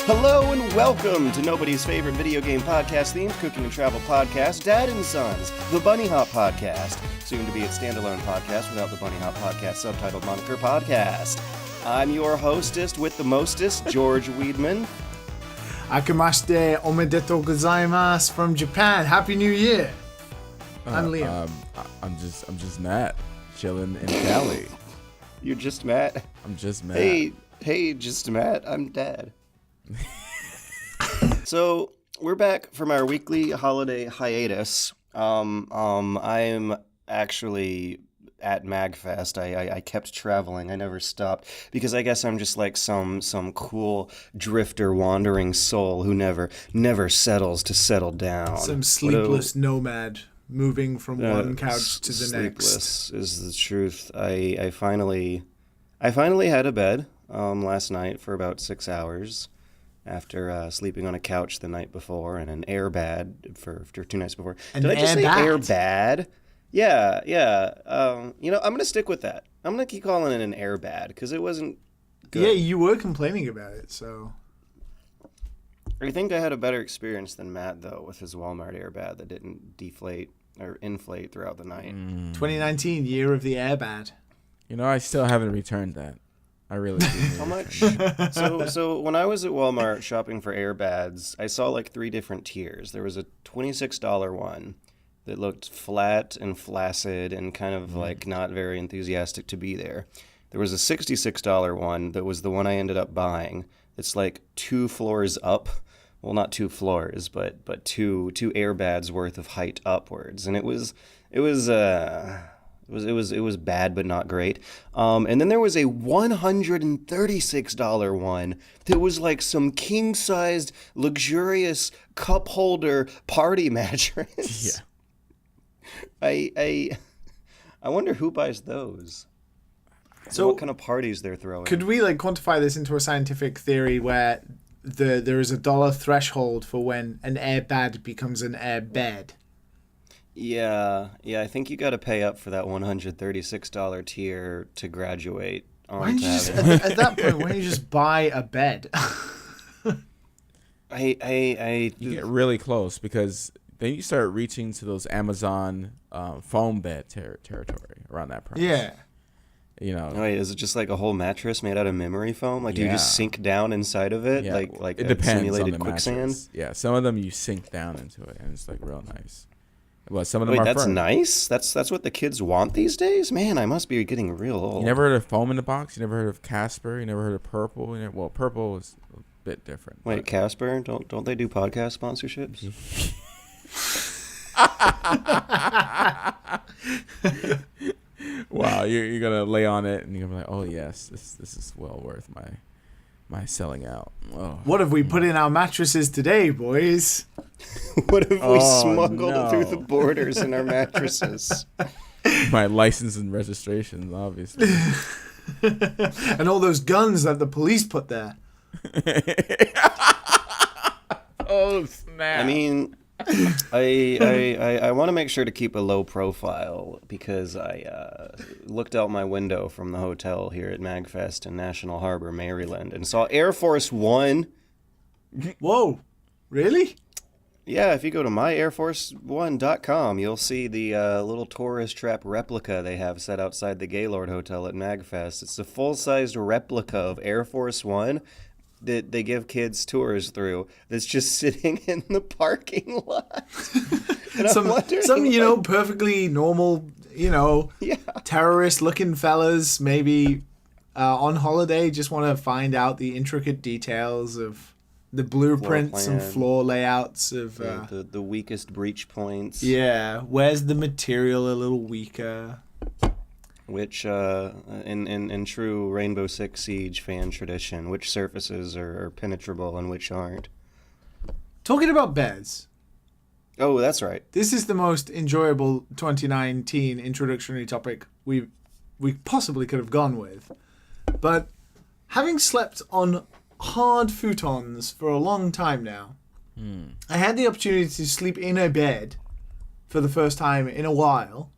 Hello and welcome to nobody's favorite video game podcast themed cooking and travel podcast, Dad and Sons, the Bunny Hop Podcast, soon to be its standalone podcast without the Bunny Hop Podcast subtitled moniker podcast. I'm your hostess with the mostest, George Weedman. Akamashite omedetou gozaimasu from Japan. Happy New Year. I'm Liam. I'm just Matt, chilling in Cali. You're just Matt? I'm just Matt. Hey, just Matt. I'm Dad. So we're back from our weekly holiday hiatus. I'm actually at MagFest. I kept traveling. I never stopped because I guess I'm just like some cool drifter, wandering soul who never settles to settle down. Some sleepless nomad moving from one couch to the next. Sleepless is the truth. I finally had a bed last night for about 6 hours. After sleeping on a couch the night before and an air bed for 2 nights before. Did I just say air bed? Yeah. I'm going to stick with that. I'm going to keep calling it an air bed because it wasn't good. Yeah, you were complaining about it, so. I think I had a better experience than Matt, though, with his Walmart air bed that didn't deflate or inflate throughout the night. 2019, year of the air bed. I still haven't returned that. I really do. How much? So when I was at Walmart shopping for airbads, I saw like 3 different tiers. There was a $26 one that looked flat and flaccid and kind of like not very enthusiastic to be there. There was a $66 one that was the one I ended up buying. It's like 2 floors up. Well, not 2 floors, but two airbads worth of height upwards, and it was bad, but not great. And then there was a $136 one that was like some king-sized, luxurious cup holder party mattress. Yeah. I wonder who buys those. So what kind of parties they're throwing. Could we quantify this into a scientific theory where there is a dollar threshold for when an air bed becomes an air bed? Yeah, I think you got to pay up for that $136 tier to graduate. At that point, why don't you just buy a bed? You get really close because then you start reaching to those Amazon foam bed territory around that price. Yeah. Wait, is it just like a whole mattress made out of memory foam? Like, do you just sink down inside of it? Yeah. Like it depends simulated on the quicksand? mattress. Yeah, some of them you sink down into it, and it's like real nice. Well, some of them are that's firm. nice? That's what the kids want these days? Man, I must be getting real old. You never heard of foam in the box? You never heard of Casper? You never heard of Purple? Well, Purple is a bit different. Wait, Casper? Don't they do podcast sponsorships? Wow, you're gonna lay on it and you're gonna be like, oh yes, this is well worth my selling out. Oh. What have we put in our mattresses today, boys? What have we smuggled through the borders in our mattresses? My license and registration, obviously. And all those guns that the police put there. Oh snap! I mean, I want to make sure to keep a low profile because I looked out my window from the hotel here at MagFest in National Harbor, Maryland, and saw Air Force One. Whoa, really? Yeah, if you go to myairforce1.com, you'll see the little tourist trap replica they have set outside the Gaylord Hotel at MagFest. It's a full-sized replica of Air Force One that they give kids tours through that's just sitting in the parking lot. some perfectly normal, terrorist-looking fellas maybe on holiday just want to find out the intricate details of the blueprints and floor layouts of the weakest breach points. Yeah, where's the material a little weaker? Which, in true Rainbow Six Siege fan tradition, which surfaces are penetrable and which aren't. Talking about beds. Oh, that's right. This is the most enjoyable 2019 introductory topic we possibly could have gone with. But having slept on hard futons for a long time now, I had the opportunity to sleep in a bed for the first time in a while.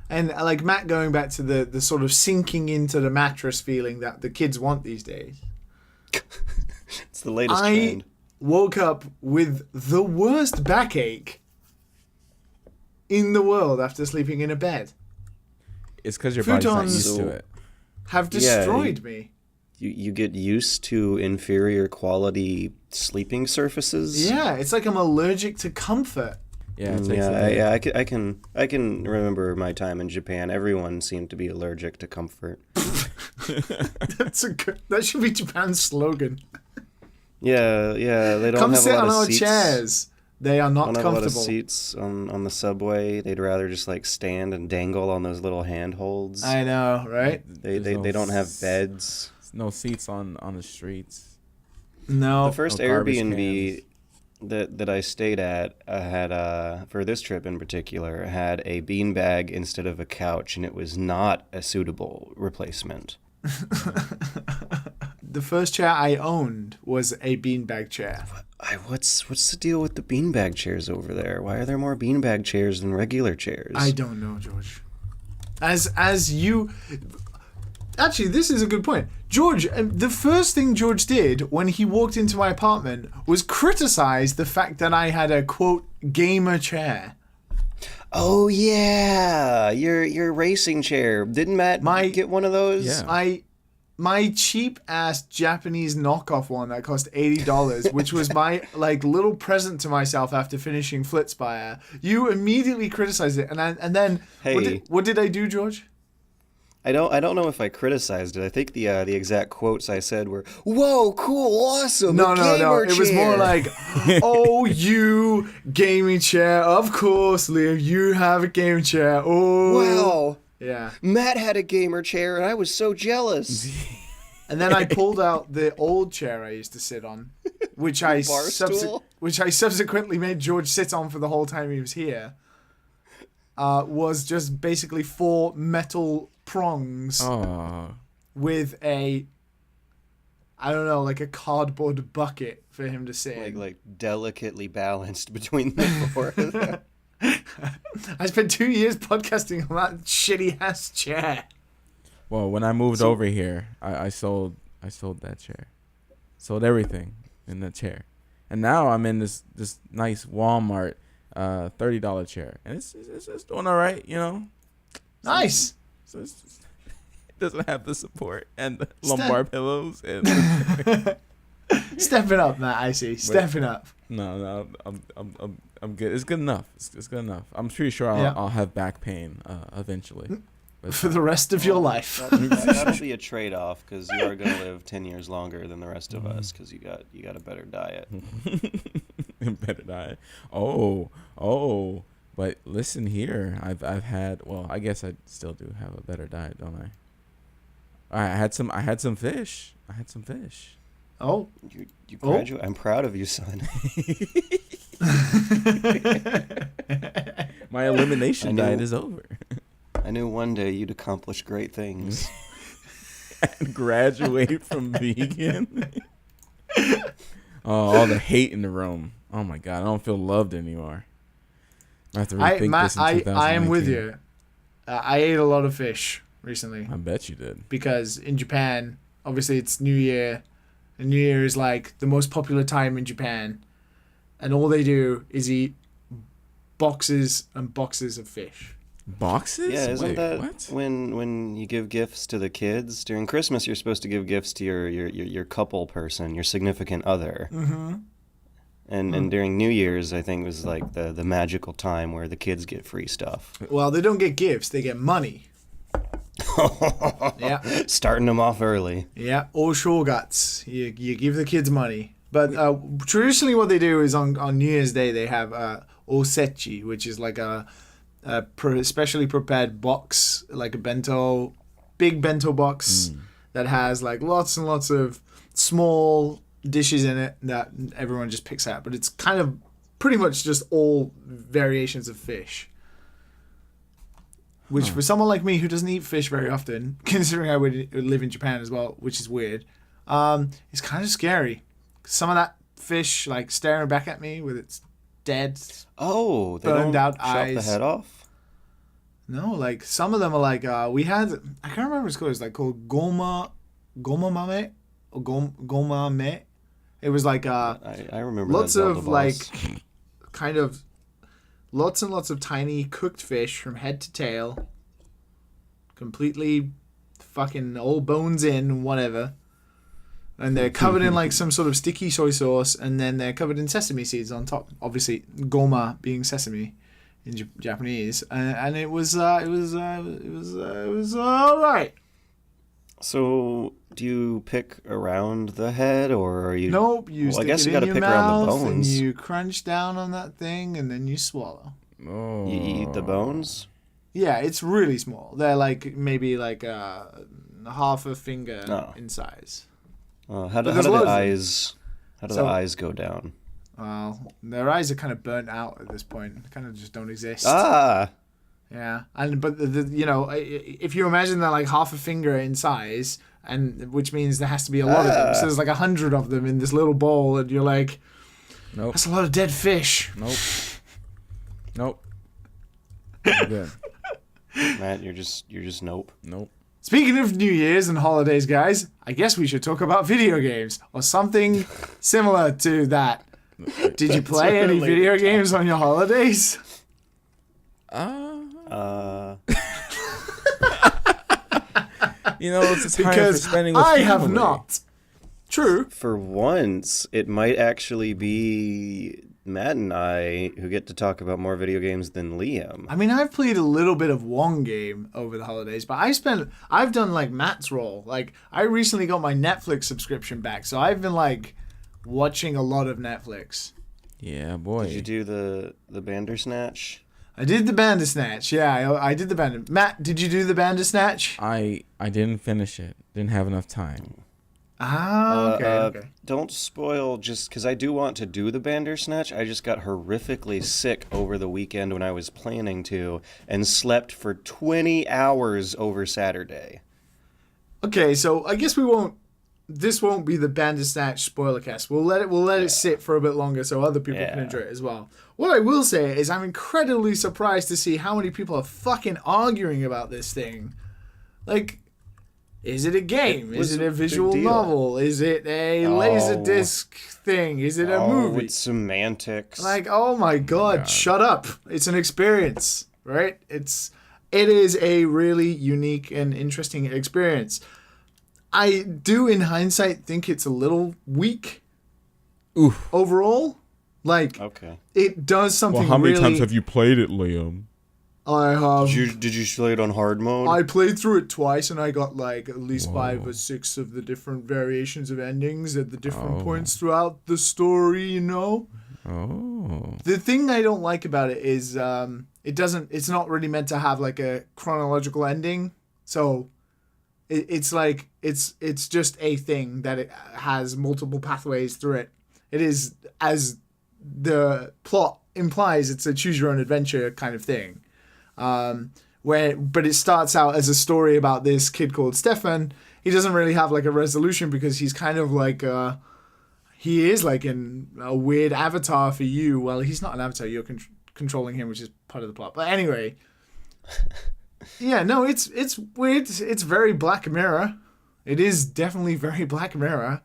And like Matt going back to the sort of sinking into the mattress feeling that the kids want these days. It's the latest I trend. woke up with the worst backache in the world after sleeping in a bed. It's because your body's not Futons used to it. Have destroyed me. You get used to inferior quality sleeping surfaces. Yeah, it's like I'm allergic to comfort. Yeah, it takes a day. I can remember my time in Japan. Everyone seemed to be allergic to comfort. That should be Japan's slogan. Yeah, they don't Come have sit a lot on of our seats. chairs. They are not Don't have a lot of comfortable. seats on the subway. They'd rather just like stand and dangle on those little handholds. I know, right? They don't have beds. No seats on the streets. No. The first No garbage Airbnb that I stayed at had for this trip in particular had a beanbag instead of a couch, and it was not a suitable replacement. The first chair I owned was a beanbag chair. What's the deal with the beanbag chairs over there? Why are there more beanbag chairs than regular chairs? I don't know, George. As you... Actually, this is a good point. George, the first thing George did when he walked into my apartment was criticize the fact that I had a, quote, gamer chair. Oh yeah, your racing chair. Didn't Matt get one of those? Yeah. My cheap ass Japanese knockoff one that cost $80, which was my like little present to myself after finishing Flitzspire. You immediately criticized it, and then Hey. what did I do, George? I don't know if I criticized it. I think the exact quotes I said were, "Whoa, cool, awesome." No. gamer It was more chair." like, "Oh, you gaming chair. Of course, Liam, you have a gaming chair. Oh, "Wow, yeah." Matt had a gamer chair, and I was so jealous." And then I pulled out the old chair I used to sit on, which I Bar stool? subsequently made George sit on for the whole time he was here. Was just basically 4 metal prongs Oh. with a, I don't know, like a cardboard bucket for him to sit in. like delicately balanced between the four of them. I spent 2 years podcasting on that shitty ass chair. Well, when I moved over here, I sold that chair. Sold everything in the chair. And now I'm in this nice Walmart $30 chair. And it's doing all right, you know. Nice. So it doesn't have the support and the lumbar pillows and Stepping up, Matt, I see. Stepping up. no, I'm good. It's good enough. It's good enough. I'm pretty sure Yeah. I'll have back pain eventually. But For the rest of your life. That'll be a trade-off because you are going to live 10 years longer than the rest of us because you got a better diet. better die. Oh. But listen here, I've had. Well, I guess I still do have a better diet, don't I? I had some fish. Oh. You graduate. I'm proud of you, son. My elimination diet is over. I knew one day you'd accomplish great things. And graduate from vegan. Oh, all the hate in the room. Oh my god, I don't feel loved anymore. I have to rethink this in 2019. I am with you. I ate a lot of fish recently I bet you did. because in Japan, obviously it's New Year, and New Year is like the most popular time in Japan, and all they do is eat boxes and boxes of fish. Boxes? Yeah, isn't Wait, that what? when you give gifts to the kids during Christmas? You're supposed to give gifts to your couple person, your significant other. Mm-hmm. And during New Year's, I think was like the magical time where the kids get free stuff. Well, they don't get gifts; they get money. Yeah. Starting them off early. Yeah, or shoguts. You give the kids money. But traditionally what they do is on New Year's Day they have osechi, which is like a specially prepared box, like a big bento box that has like lots and lots of small dishes in it that everyone just picks out. But it's kind of pretty much just all variations of fish. Which for someone like me who doesn't eat fish very often, considering I would live in Japan as well, which is weird, it's kind of scary. Some of that fish like staring back at me with its dead, Oh, they burned don't out chop eyes. the head off? No, like some of them are like we had. I can't remember what it's called. It's like called goma mame or goma me, It was like I remember lots that Zelda of boss. like kind of lots and lots of tiny cooked fish from head to tail, completely fucking all bones in, whatever. And they're covered in like some sort of sticky soy sauce, and then they're covered in sesame seeds on top. Obviously, goma being sesame in Japanese, and it was all right. So, do you pick around the head, or are you? Nope, you stick I guess it you in gotta your pick around the mouth, and bones. you crunch down on that thing, and then you swallow. Oh. You eat the bones. Yeah, it's really small. They're like maybe like half a finger in size. How do there's the loads of them. eyes? How do So- the eyes go down? Well, their eyes are kind of burnt out at this point. Kind of just don't exist. Ah, Yeah, but you know, if you imagine they're like half a finger in size, and which means there has to be a lot of them. So there's like 100 of them in this little bowl, and you're like, Nope. that's a lot of dead fish. Nope. I'm good. Matt, you're just nope. Nope. Speaking of New Year's and holidays, guys, I guess we should talk about video games or something similar to that. Did you play any really video games on your holidays? It's a time for Because spending with I have family. not. True. For once, it might actually be Matt and I who get to talk about more video games than Liam. I mean, I've played a little bit of one game over the holidays, but I've done like Matt's role. Like, I recently got my Netflix subscription back, so I've been like watching a lot of Netflix. Yeah, boy. Did you do the Bandersnatch? I did the Bandersnatch. Yeah, I did the Bandersnatch. Matt, did you do the Bandersnatch? I didn't finish it. Didn't have enough time. Ah, okay. Don't spoil just because I do want to do the Bandersnatch. I just got horrifically sick over the weekend when I was planning to and slept for 20 hours over Saturday. Okay, so I guess this won't be the Bandersnatch spoiler cast. We'll let it sit for a bit longer so other people can enjoy it as well. What I will say is I'm incredibly surprised to see how many people are fucking arguing about this thing. Like, is it a game? Is it a visual novel? Is it a Laserdisc thing? Is it a movie? It's semantics. Like, oh my god, shut up. It's an experience, right? It is a really unique and interesting experience. I do, in hindsight, think it's a little weak. Oof. Overall. Like, Okay. it does something Well, how many really... times have you played it, Liam? I have... Did you play it on hard mode? I played through it twice, and I got, like, at least 5 or 6 of the different variations of endings at the different points throughout the story, you know? Oh. The thing I don't like about it is it's not really meant to have, like, a chronological ending. So... It's like it's just a thing that it has multiple pathways through it. It is, as the plot implies, it's a choose your own adventure kind of thing. But it starts out as a story about this kid called Stefan. He doesn't really have like a resolution because he's kind of like he is like a weird avatar for you. Well, he's not an avatar. You're controlling him, which is part of the plot. But anyway. Yeah, no, it's weird. It's very Black Mirror. It is definitely very Black Mirror.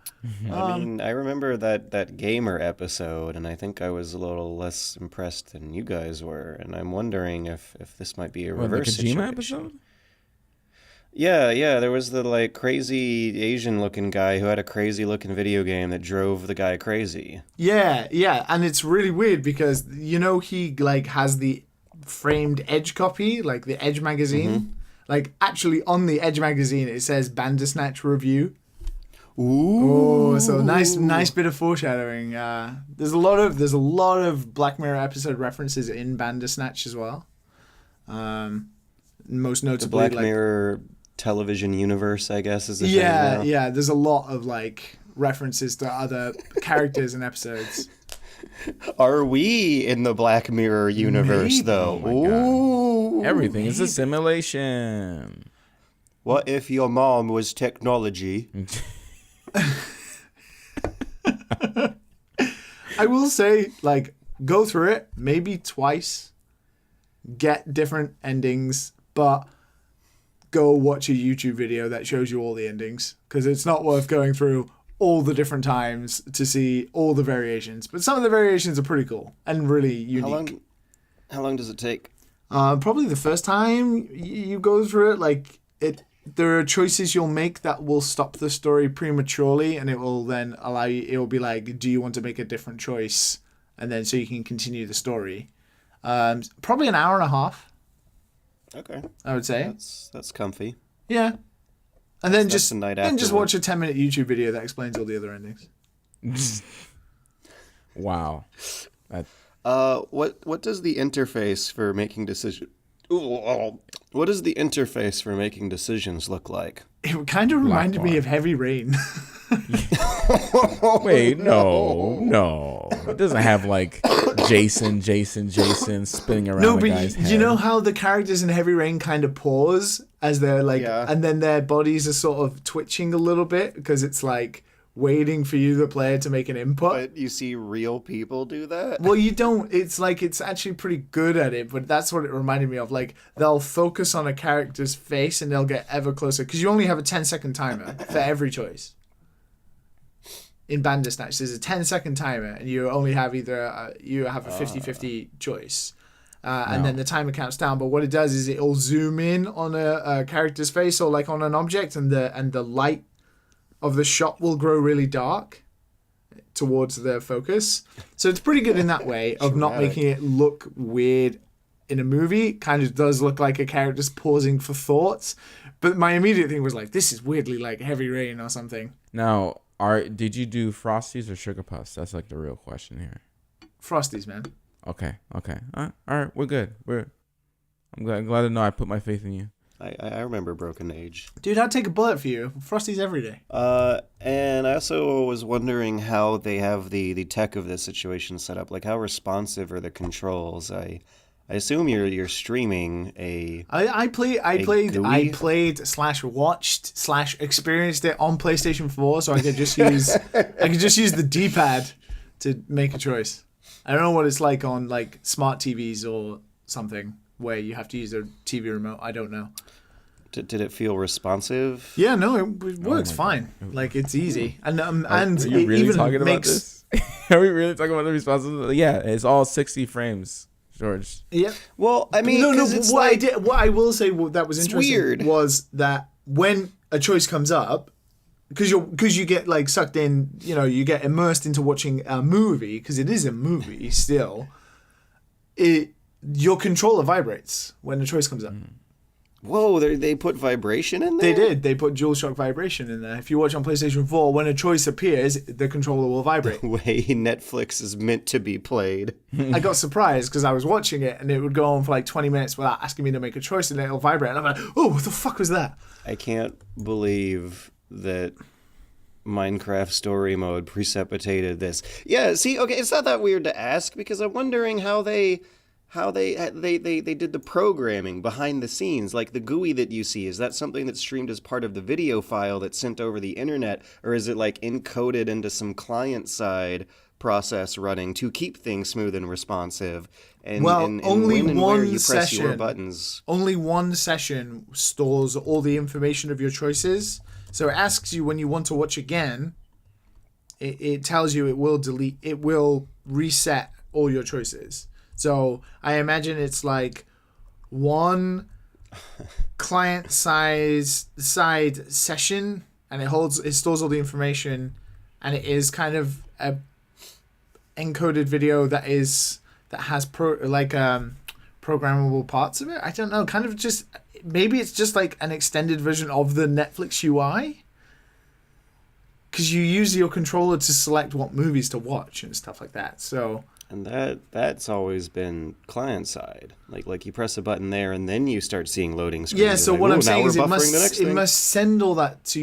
I mean, I remember that gamer episode, and I think I was a little less impressed than you guys were. And I'm wondering if this might be a reverse the Kojima situation. episode? Yeah. There was the like crazy Asian-looking guy who had a crazy-looking video game that drove the guy crazy. Yeah, and it's really weird because he like has the framed Edge copy, like the Edge magazine. Mm-hmm. Like actually on the Edge magazine it says Bandersnatch review. Ooh. Oh, so nice bit of foreshadowing. There's a lot of Black Mirror episode references in Bandersnatch as well. Most notably The Black like, Mirror television universe, I guess, is the thing now. Yeah. There's a lot of like references to other characters and episodes. Are we in the Black Mirror universe, Maybe. though? Oh my God. Ooh. Everything is a simulation. What if your mom was technology? I will say, like, go through it maybe twice, get different endings, but go watch a YouTube video that shows you all the endings, because it's not worth going through all the different times to see all the variations. But some of the variations are pretty cool and really unique. How long does it take? Probably the first time you go through it, like there are choices you'll make that will stop the story prematurely, and it will then allow you. It will be like, do you want to make a different choice, and then so you can continue the story. Probably an hour and a half. Okay, I would say that's comfy. Yeah, and then That's a night just after watch a 10-minute YouTube video that explains all the other endings. Wow. What does the interface for making decisions? What does the interface for making decisions look like? It kind of reminded me of Heavy Rain. Wait, no. It doesn't have like Jason spinning around. No, the but guy's head. you know how the characters in Heavy Rain kind of pause as they're like, Yeah. and then their bodies are sort of twitching a little bit because it's like waiting for you, the player, to make an input. But you see real people do that? Well, you don't. It's like it's actually pretty good at it, but that's what it reminded me of. Like they'll focus on a character's face and they'll get ever closer because you only have a 10-second timer for every choice. In Bandersnatch, there's a 10-second timer, and you only have either you have a 50-50 choice, and then the timer counts down. But what it does is it'll zoom in on a character's face or like on an object, and the light of the shot will grow really dark towards the focus. So it's pretty good in that way of not Dramatic. making it look weird in a movie. It kind of does look like a character's pausing for thoughts. But my immediate thing was like, this is weirdly like Heavy Rain or something. Now, did you do Frosties or Sugar Puffs? That's like the real question here. Frosties, man. Okay. All right, we're good. I'm glad to know I put my faith in you. I remember Broken Age. Dude, I'd take a bullet for you. Frosties every day. And I also was wondering how they have the tech of this situation set up. Like, how responsive are the controls? I assume you're streaming a. I played / watched / experienced it on PlayStation 4, so I could just use the D-pad to make a choice. I don't know what it's like on like smart TVs or something where you have to use a TV remote. I don't know. Did it feel responsive? Yeah, no, it works fine. Like it's easy, and Are and you it really even talking about makes. this? Are we really talking about the responsibility? Yeah, it's all 60 frames, George. Yeah. Well, I mean, No. 'cause But it's what like, what I will say that was interesting weird. was that when a choice comes up, because you get like sucked in, you get immersed into watching a movie because it is a movie still. Your controller vibrates when a choice comes up. Whoa, they put vibration in there? They did. They put DualShock vibration in there. If you watch on PlayStation 4, when a choice appears, the controller will vibrate. The way Netflix is meant to be played. I got surprised because I was watching it and it would go on for like 20 minutes without asking me to make a choice and it'll vibrate. And I'm like, oh, what the fuck was that? I can't believe that Minecraft story mode precipitated this. Yeah, see, okay, it's not that weird to ask because I'm wondering how they did the programming behind the scenes. Like the GUI that you see, is that something that's streamed as part of the video file that's sent over the internet, or is it like encoded into some client side process running to keep things smooth and responsive? And, only when and one where you press your session. buttons. Only one session stores all the information of your choices. So it asks you when you want to watch again. It tells you it will reset all your choices. So I imagine it's like one client side session, and it stores all the information, and it is kind of a encoded video that has programmable parts of it. I don't know, kind of just maybe it's just like an extended version of the Netflix UI. Because you use your controller to select what movies to watch and stuff like that. So. And that's always been client side. Like you press a button there, and then you start seeing loading screens. Yeah. So like, what I'm now saying we're is buffering it must send all that to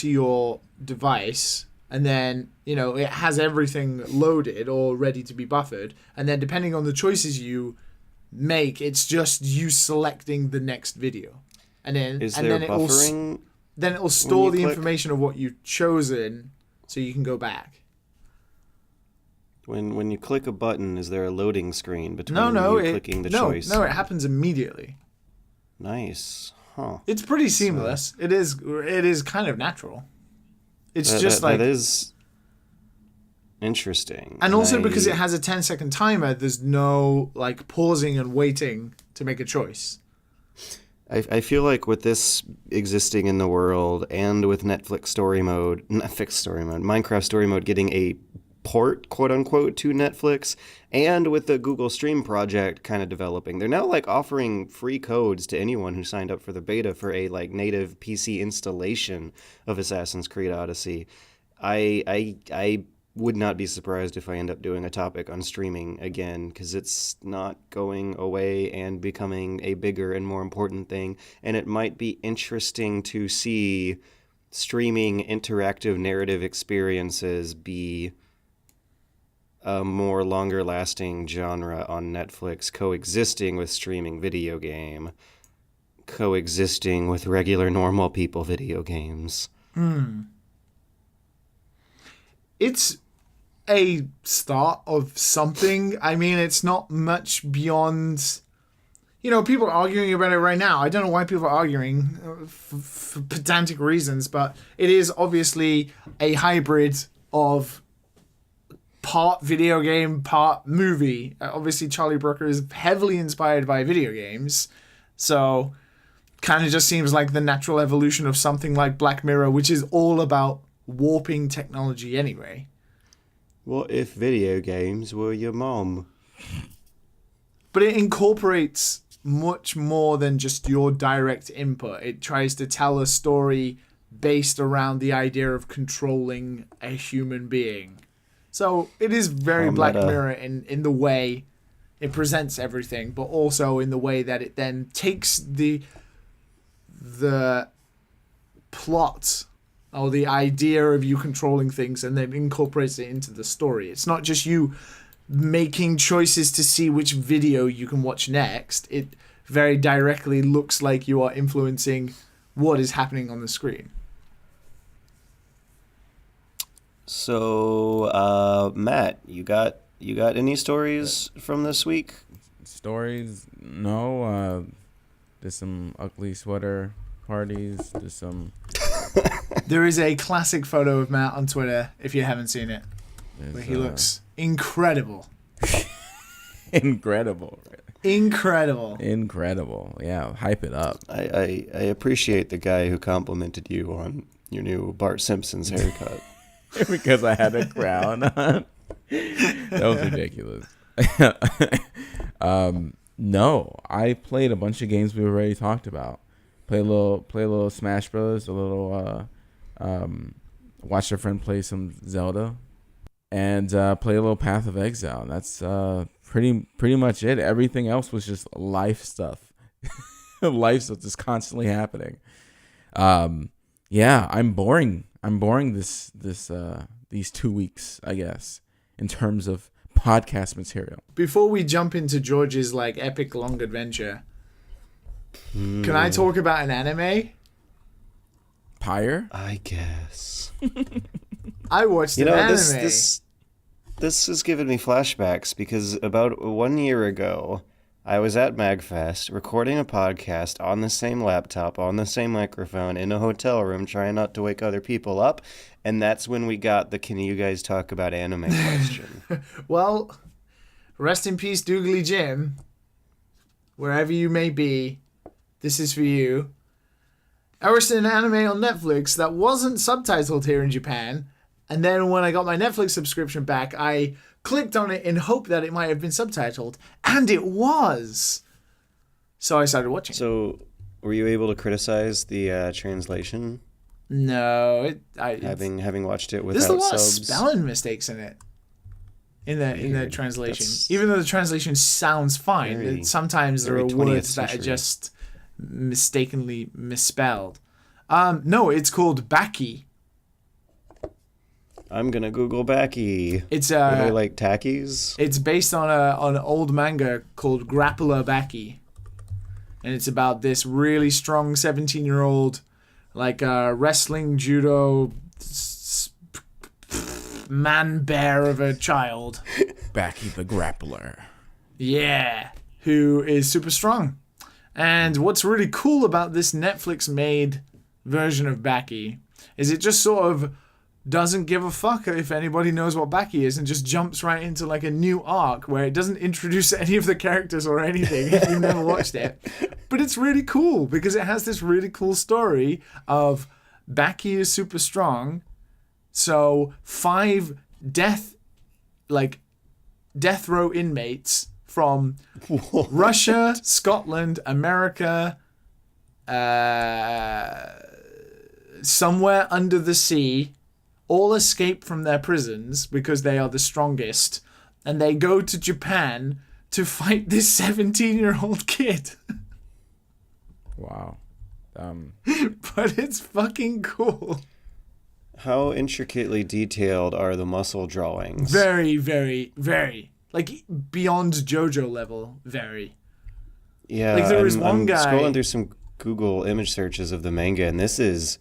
your device, and then it has everything loaded or ready to be buffered, and then depending on the choices you make, it's just you selecting the next video, and then buffering? Then it will store the click? information of what you've chosen, so you can go back. When you click a button, is there a loading screen between No, you clicking the choice? No, it happens immediately. Nice. Huh. It's pretty seamless. It is kind of natural. It's just like... That is interesting. And also because it has a 10-second timer, there's no like pausing and waiting to make a choice. I feel like with this existing in the world and with Minecraft Story Mode getting a port, quote unquote, to Netflix, and with the Google Stream project kind of developing, they're now like offering free codes to anyone who signed up for the beta for a like native PC installation of Assassin's Creed Odyssey. I would not be surprised if I end up doing a topic on streaming again, because it's not going away and becoming a bigger and more important thing. And it might be interesting to see streaming interactive narrative experiences be a more longer lasting genre on Netflix, coexisting with streaming video game, coexisting with regular normal people video games. It's a start of something. I mean, it's not much beyond... You know, people are arguing about it right now. I don't know why people are arguing for pedantic reasons, but it is obviously a hybrid of part video game, part movie. Obviously, Charlie Brooker is heavily inspired by video games, so kind of just seems like the natural evolution of something like Black Mirror, which is all about warping technology anyway. What if video games were your mom? But it incorporates much more than just your direct input. It tries to tell a story based around the idea of controlling a human being. So it is very Black Mirror in the way it presents everything, but also in the way that it then takes the plot or the idea of you controlling things and then incorporates it into the story. It's not just you making choices to see which video you can watch next. It very directly looks like you are influencing what is happening on the screen. So, Matt, you got any stories from this week? Stories? No. There's some ugly sweater parties. There's some... There is a classic photo of Matt on Twitter, if you haven't seen it, where he looks incredible. Incredible. Yeah, hype it up. I appreciate the guy who complimented you on your new Bart Simpson's haircut. Because I had a crown on. That was ridiculous. No, I played a bunch of games we already talked about. Play a little Smash Bros. A little watch a friend play some Zelda, and play a little Path of Exile. That's pretty much it. Everything else was just life stuff. Life stuff just constantly happening. Yeah, I'm boring these 2 weeks, I guess, in terms of podcast material. Before we jump into George's like epic long adventure, can I talk about an anime? Pyre? I guess. I watched an anime. This has given me flashbacks because about 1 year ago, I was at MagFest recording a podcast on the same laptop, on the same microphone, in a hotel room, trying not to wake other people up. And that's when we got the "Can you guys talk about anime?" question. Well, rest in peace, Doogly Jim. Wherever you may be, this is for you. I watched an anime on Netflix that wasn't subtitled here in Japan. And then when I got my Netflix subscription back, I clicked on it in hope that it might have been subtitled. And it was. So I started watching. So were you able to criticize the translation? No. Having watched it without subs? There's a lot of spelling mistakes in it. In the translation. Even though the translation sounds fine, sometimes there are words that are just mistakenly misspelled. No, it's called Baki. I'm gonna Google Baki. It's Are they like tackies? It's based on an old manga called Grappler Baki, and it's about this really strong 17-year-old, like wrestling judo man bear of a child. Baki the Grappler. Yeah, who is super strong. And what's really cool about this Netflix-made version of Baki is it just sort of doesn't give a fuck if anybody knows what Baki is and just jumps right into like a new arc where it doesn't introduce any of the characters or anything if you've never watched it. But it's really cool because it has this really cool story of Baki is super strong. So 5 death row inmates from Russia, Scotland, America, somewhere under the sea, all escape from their prisons because they are the strongest, and they go to Japan to fight this 17-year-old kid. Wow. But it's fucking cool. How intricately detailed are the muscle drawings? Very, very, very. Like, beyond JoJo level, very. Yeah, like there was one I'm guy scrolling through some Google image searches of the manga, and this is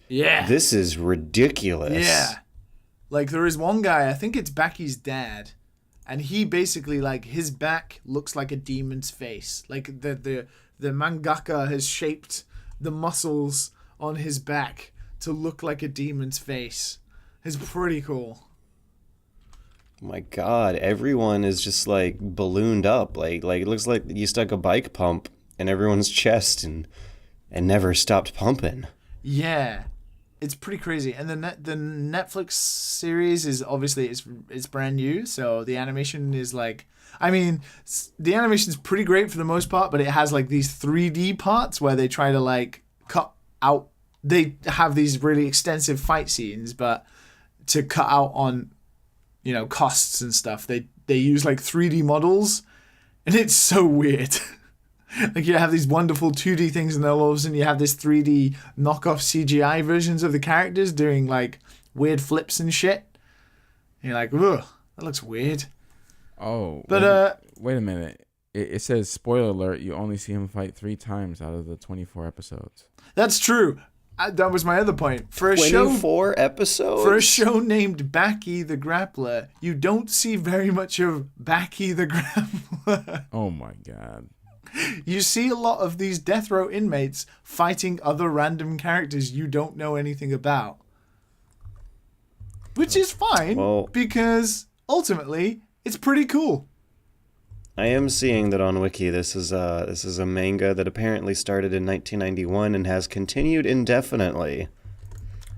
ridiculous. Yeah. Like, there is one guy, I think it's Baki's dad, and he basically, like, his back looks like a demon's face. Like, the mangaka has shaped the muscles on his back to look like a demon's face. It's pretty cool. Oh my God, everyone is just, like, ballooned up. Like it looks like you stuck a bike pump in everyone's chest and never stopped pumping. Yeah. It's pretty crazy, and the Netflix series is obviously it's brand new, so the animation is like, I mean, the animation is pretty great for the most part, but it has like these 3D parts where they try to like cut out. They have these really extensive fight scenes, but to cut out on, costs and stuff, they use like 3D models, and it's so weird. Like, you have these wonderful 2D things, and then all of a sudden you have this 3D knockoff CGI versions of the characters doing, like, weird flips and shit. And you're like, ugh, that looks weird. Oh. But, wait a minute. It says, spoiler alert, you only see him fight 3 times out of the 24 episodes. That's true. That was my other point. For a 24 episodes? For a show named Baki the Grappler, you don't see very much of Baki the Grappler. Oh, my God. You see a lot of these death row inmates fighting other random characters you don't know anything about. Which is fine, because ultimately, it's pretty cool. I am seeing that on Wiki this is a manga that apparently started in 1991 and has continued indefinitely.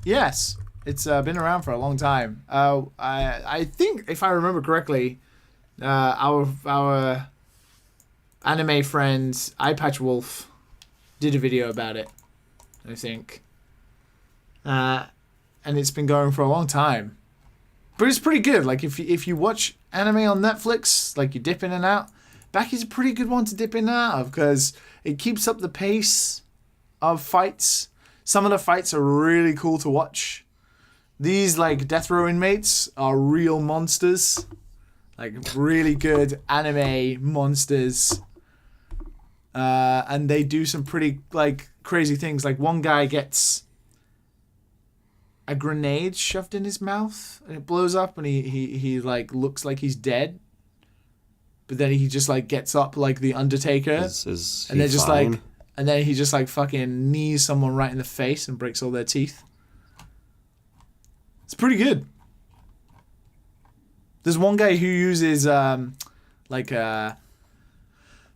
Yes, it's been around for a long time. I think, if I remember correctly, our anime friend Eyepatch Wolf did a video about it, I think. And it's been going for a long time. But it's pretty good. Like, if you watch anime on Netflix, like, you dip in and out, Baki's a pretty good one to dip in and out of, because it keeps up the pace of fights. Some of the fights are really cool to watch. These, like, death row inmates are real monsters. Like, really good anime monsters. And they do some pretty, like, crazy things. Like, one guy gets a grenade shoved in his mouth, and it blows up, and he like, looks like he's dead. But then he just, like, gets up like the Undertaker. Is and they're just fine? like, and then he just, like, fucking knees someone right in the face and breaks all their teeth. It's pretty good. There's one guy who uses,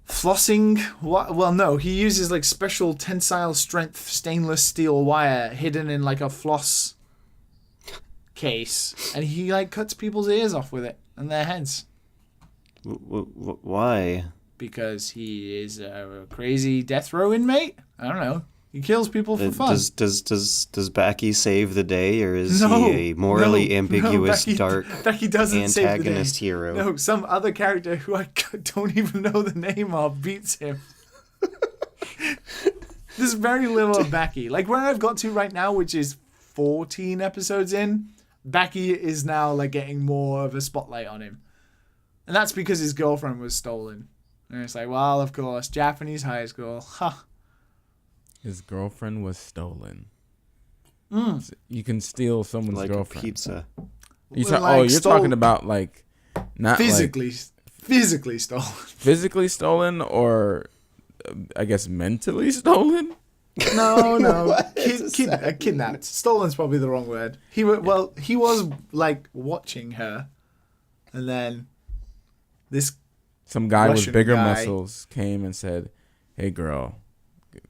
flossing. Well, no, he uses, like, special tensile strength stainless steel wire hidden in, like, a floss case, and he, like, cuts people's ears off with it and their heads. Why? Because he is a crazy death row inmate. I don't know. He kills people for fun. Does Baki save the day, or is he a morally ambiguous, dark Baki doesn't antagonist save the day. hero? No, some other character who I don't even know the name of beats him. There's very little of Baki. Like, where I've got to right now, which is 14 episodes in, Baki is now, like, getting more of a spotlight on him. And that's because his girlfriend was stolen. And it's like, well, of course, Japanese high school. Huh. His girlfriend was stolen. You can steal someone's like girlfriend. A pizza. You're talking about, like, not physically stolen. Physically stolen, or I guess, mentally stolen. No. What does that mean? Kidnapped. Stolen's probably the wrong word. He was like watching her, and then this Some guy Russian with bigger guy. muscles came and said, "Hey, girl,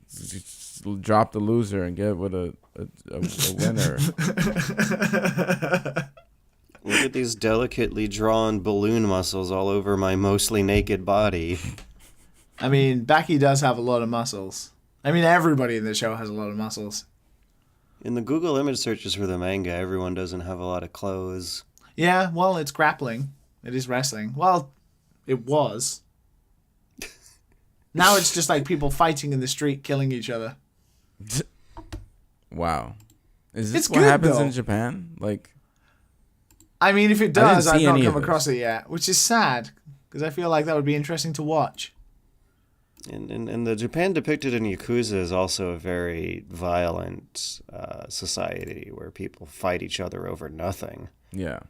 just drop the loser and get with a winner." Look at these delicately drawn balloon muscles all over my mostly naked body. I mean, Baki does have a lot of muscles. I mean, everybody in the show has a lot of muscles. In the Google image searches for the manga, everyone doesn't have a lot of clothes. Yeah, well, it's grappling. It is wrestling. Well, it was. Now it's just like people fighting in the street, killing each other. Wow, is this It's what good, happens though. in Japan? Like, I mean, if it I didn't does, I've see not any come of across this. it yet, which is sad because I feel like that would be interesting to watch. And the Japan depicted in Yakuza is also a very violent society where people fight each other over nothing. yeah.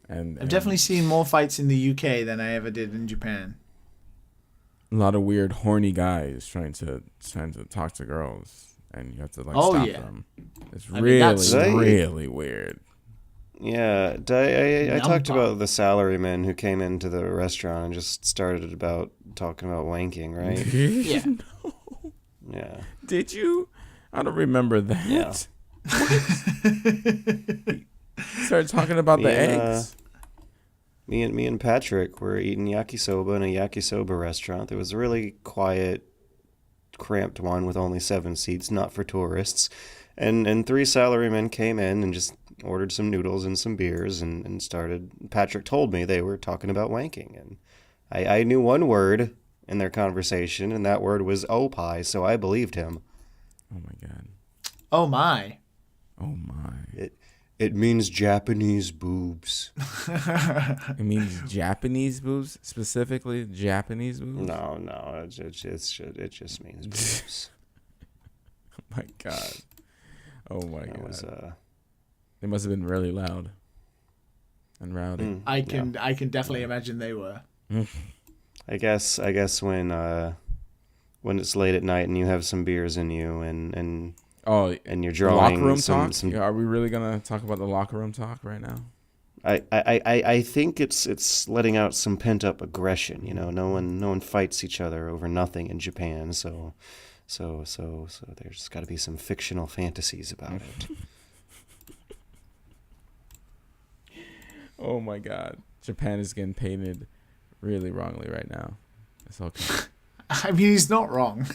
And I've definitely seen more fights in the UK than I ever did in Japan. a lot of weird, horny guys trying to talk to girls, and you have to like Oh, stop yeah. them. It's I mean, really, that's- really weird. Yeah, I talked Number. about the salaryman who came into the restaurant and just started about talking about wanking, right? Yeah. Yeah. Did you? I don't remember that. Yeah. Started talking about the Me and, eggs. Me and Patrick were eating yakisoba in a yakisoba restaurant. There was a really quiet, cramped one with only 7 seats, not for tourists. And 3 salarymen came in and just ordered some noodles and some beers and started. Patrick told me they were talking about wanking. And I knew one word in their conversation, and that word was opie, so I believed him. Oh my god. Oh my. Oh my. It means Japanese boobs. It means Japanese boobs, specifically Japanese boobs. No, it just means boobs. Oh my god. Oh my That god. was They must have been really loud and rowdy. I can definitely imagine they were. I guess when it's late at night and you have some beers in you and Oh, you're the drawing locker room some, talk. Yeah, are we really gonna talk about the locker room talk right now? I think it's letting out some pent up aggression. You know, no one fights each other over nothing in Japan. So there's got to be some fictional fantasies about it. Oh my god, Japan is getting painted really wrongly right now. It's okay. I mean, he's not wrong.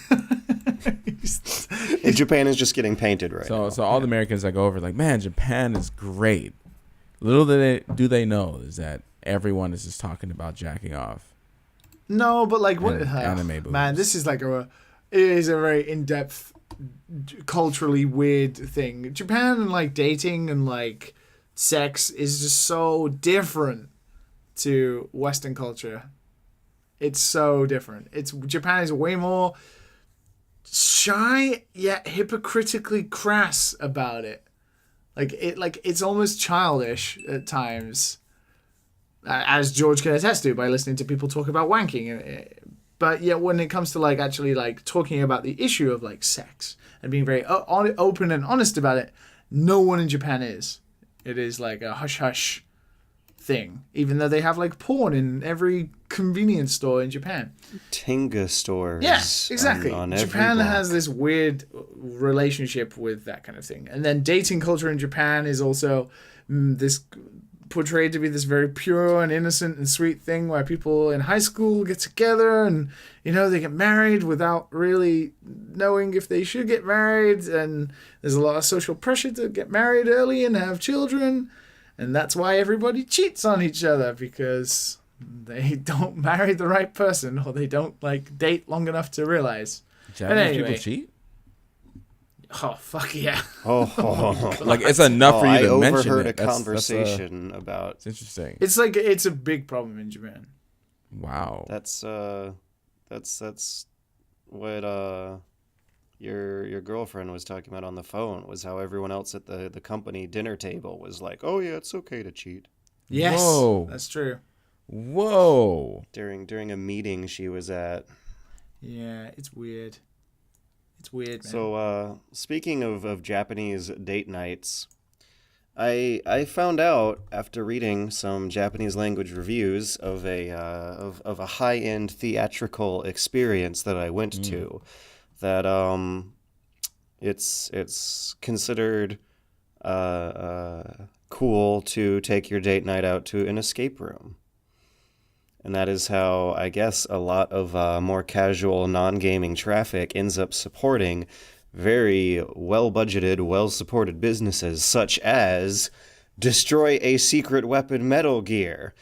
And Japan is just getting painted right now. So all the Americans that go over like, man, Japan is great. Little do they know is that everyone is just talking about jacking off. No, but like what? And anime boobs. Man, this is like it is a very in-depth, culturally weird thing. Japan and like dating and like sex is just so different to Western culture. It's so different. Japan is way more shy yet hypocritically crass about it. It's almost childish at times, as George can attest to by listening to people talk about wanking. But yet when it comes to like actually like talking about the issue of like sex and being very open and honest about it, no one in Japan is. It is like a hush hush thing, even though they have like porn in every convenience store in Japan. Tenga stores. Yeah, exactly. On every Japan block. has this weird relationship with that kind of thing. And then dating culture in Japan is also this portrayed to be this very pure and innocent and sweet thing where people in high school get together and, you know, they get married without really knowing if they should get married. And there's a lot of social pressure to get married early and have children. And that's why everybody cheats on each other, because they don't marry the right person or they don't like date long enough to realize. Japanese anyway. people cheat? Oh, fuck yeah. Oh, Like it's enough for you I to mention overheard it. a conversation about It's interesting. It's like, it's a big problem in Japan. Wow. that's what your girlfriend was talking about on the phone, was how everyone else at the company dinner table was like, oh yeah, it's okay to cheat. Yes, Whoa. that's true. Whoa. During a meeting she was at, Yeah, it's weird. It's weird, man. So, speaking of Japanese date nights, I found out after reading some Japanese language reviews of a high-end theatrical experience that I went to, that it's considered cool to take your date night out to an escape room. And that is how, I guess, a lot of more casual, non-gaming traffic ends up supporting very well-budgeted, well-supported businesses, such as Destroy a Secret Weapon Metal Gear,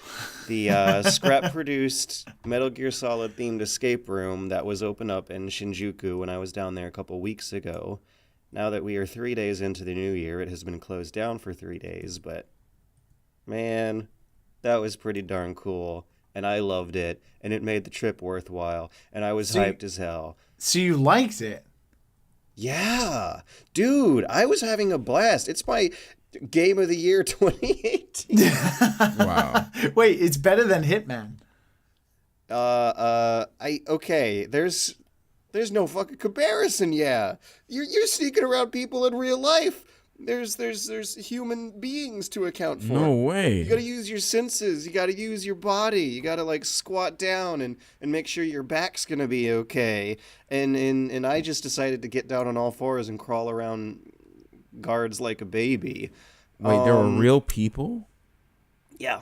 the scrap-produced Metal Gear Solid-themed escape room that was opened up in Shinjuku when I was down there a couple weeks ago. Now that we are 3 days into the new year, it has been closed down for 3 days, but man, that was pretty darn cool. And I loved it, and it made the trip worthwhile, and I was hyped as hell. So you liked it? Yeah. Dude, I was having a blast. It's my Game of the Year 2018. Wow. Wait, it's better than Hitman. Okay, there's no fucking comparison, yeah. You're sneaking around people in real life. There's human beings to account for. No way. You gotta use your senses. You gotta use your body. You gotta like squat down and make sure your back's gonna be okay. And I just decided to get down on all fours and crawl around guards like a baby. Wait, there were real people? Yeah.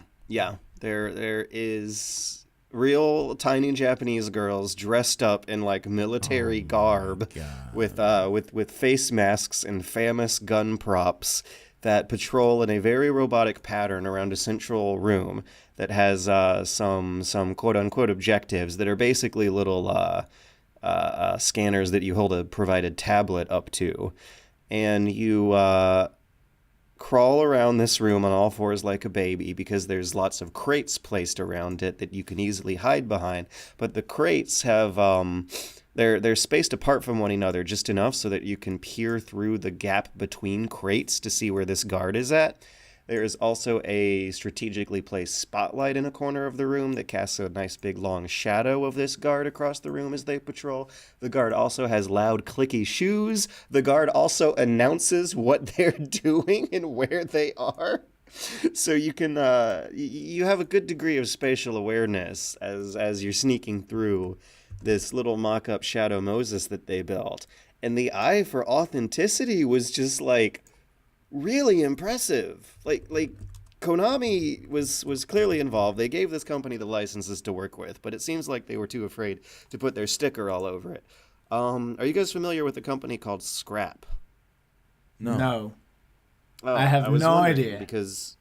There is real tiny Japanese girls dressed up in like military garb with face masks and famous gun props that patrol in a very robotic pattern around a central room that has some quote unquote objectives that are basically little scanners that you hold a provided tablet up to, and you crawl around this room on all fours like a baby because there's lots of crates placed around it that you can easily hide behind. But the crates have they're spaced apart from one another just enough so that you can peer through the gap between crates to see where this guard is at. There is also a strategically placed spotlight in a corner of the room that casts a nice big long shadow of this guard across the room as they patrol. The guard also has loud clicky shoes. The guard also announces what they're doing and where they are. So you can you have a good degree of spatial awareness as you're sneaking through this little mock-up Shadow Moses that they built. And the eye for authenticity was just like really impressive. Like Konami was clearly involved. They gave this company the licenses to work with, but it seems like they were too afraid to put their sticker all over it. Are you guys familiar with a company called Scrap? No. Oh, I have was no wondering, idea. Because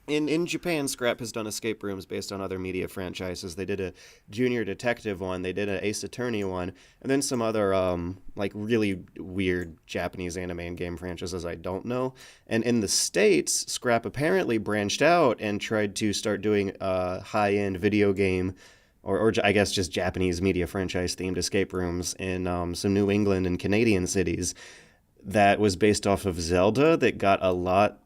in Japan, Scrap has done escape rooms based on other media franchises. They did a Junior Detective one, they did an Ace Attorney one, and then some other like really weird Japanese anime and game franchises I don't know. And in the States, Scrap apparently branched out and tried to start doing high-end video game or I guess just Japanese media franchise-themed escape rooms in some New England and Canadian cities that was based off of Zelda that got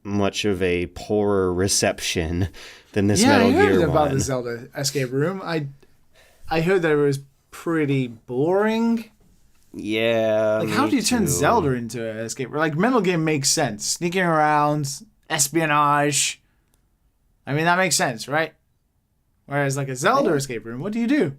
much of a poorer reception than this Metal Gear one. Yeah, I heard about the Zelda escape room. I heard that it was pretty boring. Yeah. Like, how do you turn Zelda into an escape room? Like, Metal Gear makes sense. Sneaking around, espionage. I mean, that makes sense, right? Whereas, like, a Zelda escape room, what do you do?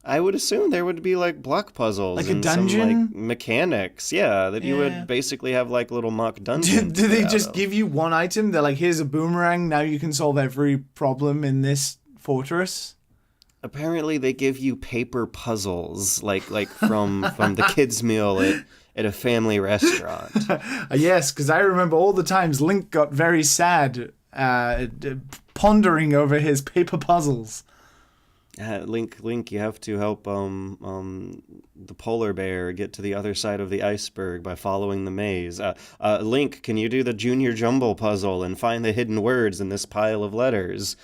I would assume there would be like block puzzles, like a and dungeon, some, like, mechanics. Yeah, that you would basically have like little mock dungeons. Do they just give you one item? They're like, here's a boomerang. Now you can solve every problem in this fortress. Apparently, they give you paper puzzles, like from the kids' meal at a family restaurant. Yes, because I remember all the times Link got very sad, pondering over his paper puzzles. Link, you have to help the polar bear get to the other side of the iceberg by following the maze. Link, can you do the Junior Jumble puzzle and find the hidden words in this pile of letters?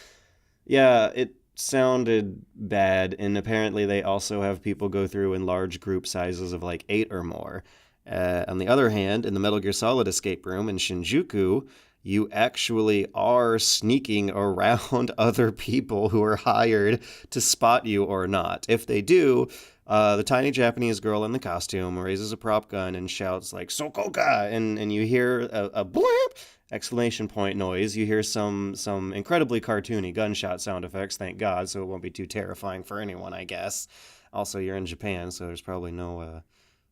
Yeah, it sounded bad, and apparently they also have people go through in large group sizes of like 8 or more. On the other hand, in the Metal Gear Solid escape room in Shinjuku, you actually are sneaking around other people who are hired to spot you or not. If they do, the tiny Japanese girl in the costume raises a prop gun and shouts like "Sokoka!" and you hear a blimp exclamation point noise. You hear some incredibly cartoony gunshot sound effects, thank God, so it won't be too terrifying for anyone, I guess. Also, you're in Japan, so there's probably not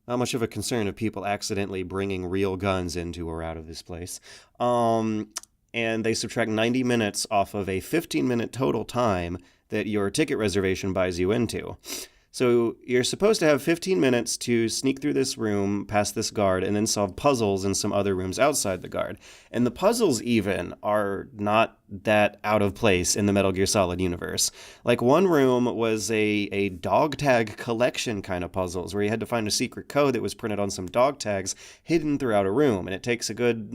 much of a concern of people accidentally bringing real guns into or out of this place. And they subtract 90 minutes off of a 15-minute total time that your ticket reservation buys you into. So you're supposed to have 15 minutes to sneak through this room, past this guard, and then solve puzzles in some other rooms outside the guard. And the puzzles even are not that out of place in the Metal Gear Solid universe. Like one room was a dog tag collection kind of puzzles where you had to find a secret code that was printed on some dog tags hidden throughout a room. And it takes a good,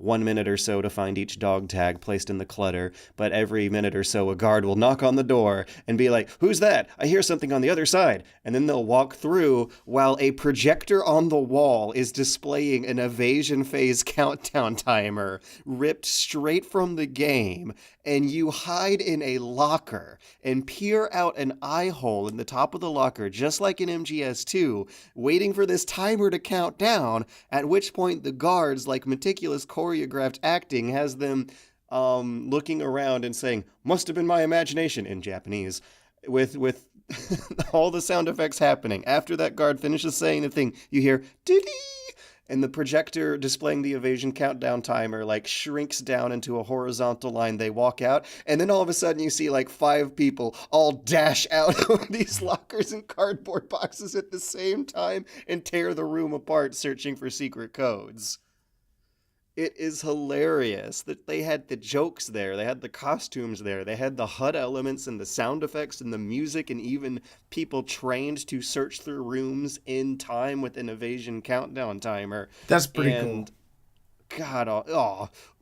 1 minute or so to find each dog tag placed in the clutter, but every minute or so a guard will knock on the door and be like, "Who's that? I hear something on the other side." And then they'll walk through while a projector on the wall is displaying an evasion phase countdown timer ripped straight from the game, and you hide in a locker and peer out an eye hole in the top of the locker, just like in MGS2, waiting for this timer to count down, at which point the guards, like meticulous choreographed acting, has them looking around and saying, "Must have been my imagination," in Japanese, with all the sound effects happening. After that guard finishes saying the thing, you hear dee and the projector displaying the evasion countdown timer like shrinks down into a horizontal line. They walk out, and then all of a sudden you see like 5 people all dash out of these lockers and cardboard boxes at the same time and tear the room apart searching for secret codes. It is hilarious that they had the jokes there, they had the costumes there, they had the HUD elements and the sound effects and the music, and even people trained to search through rooms in time with an evasion countdown timer. That's pretty cool.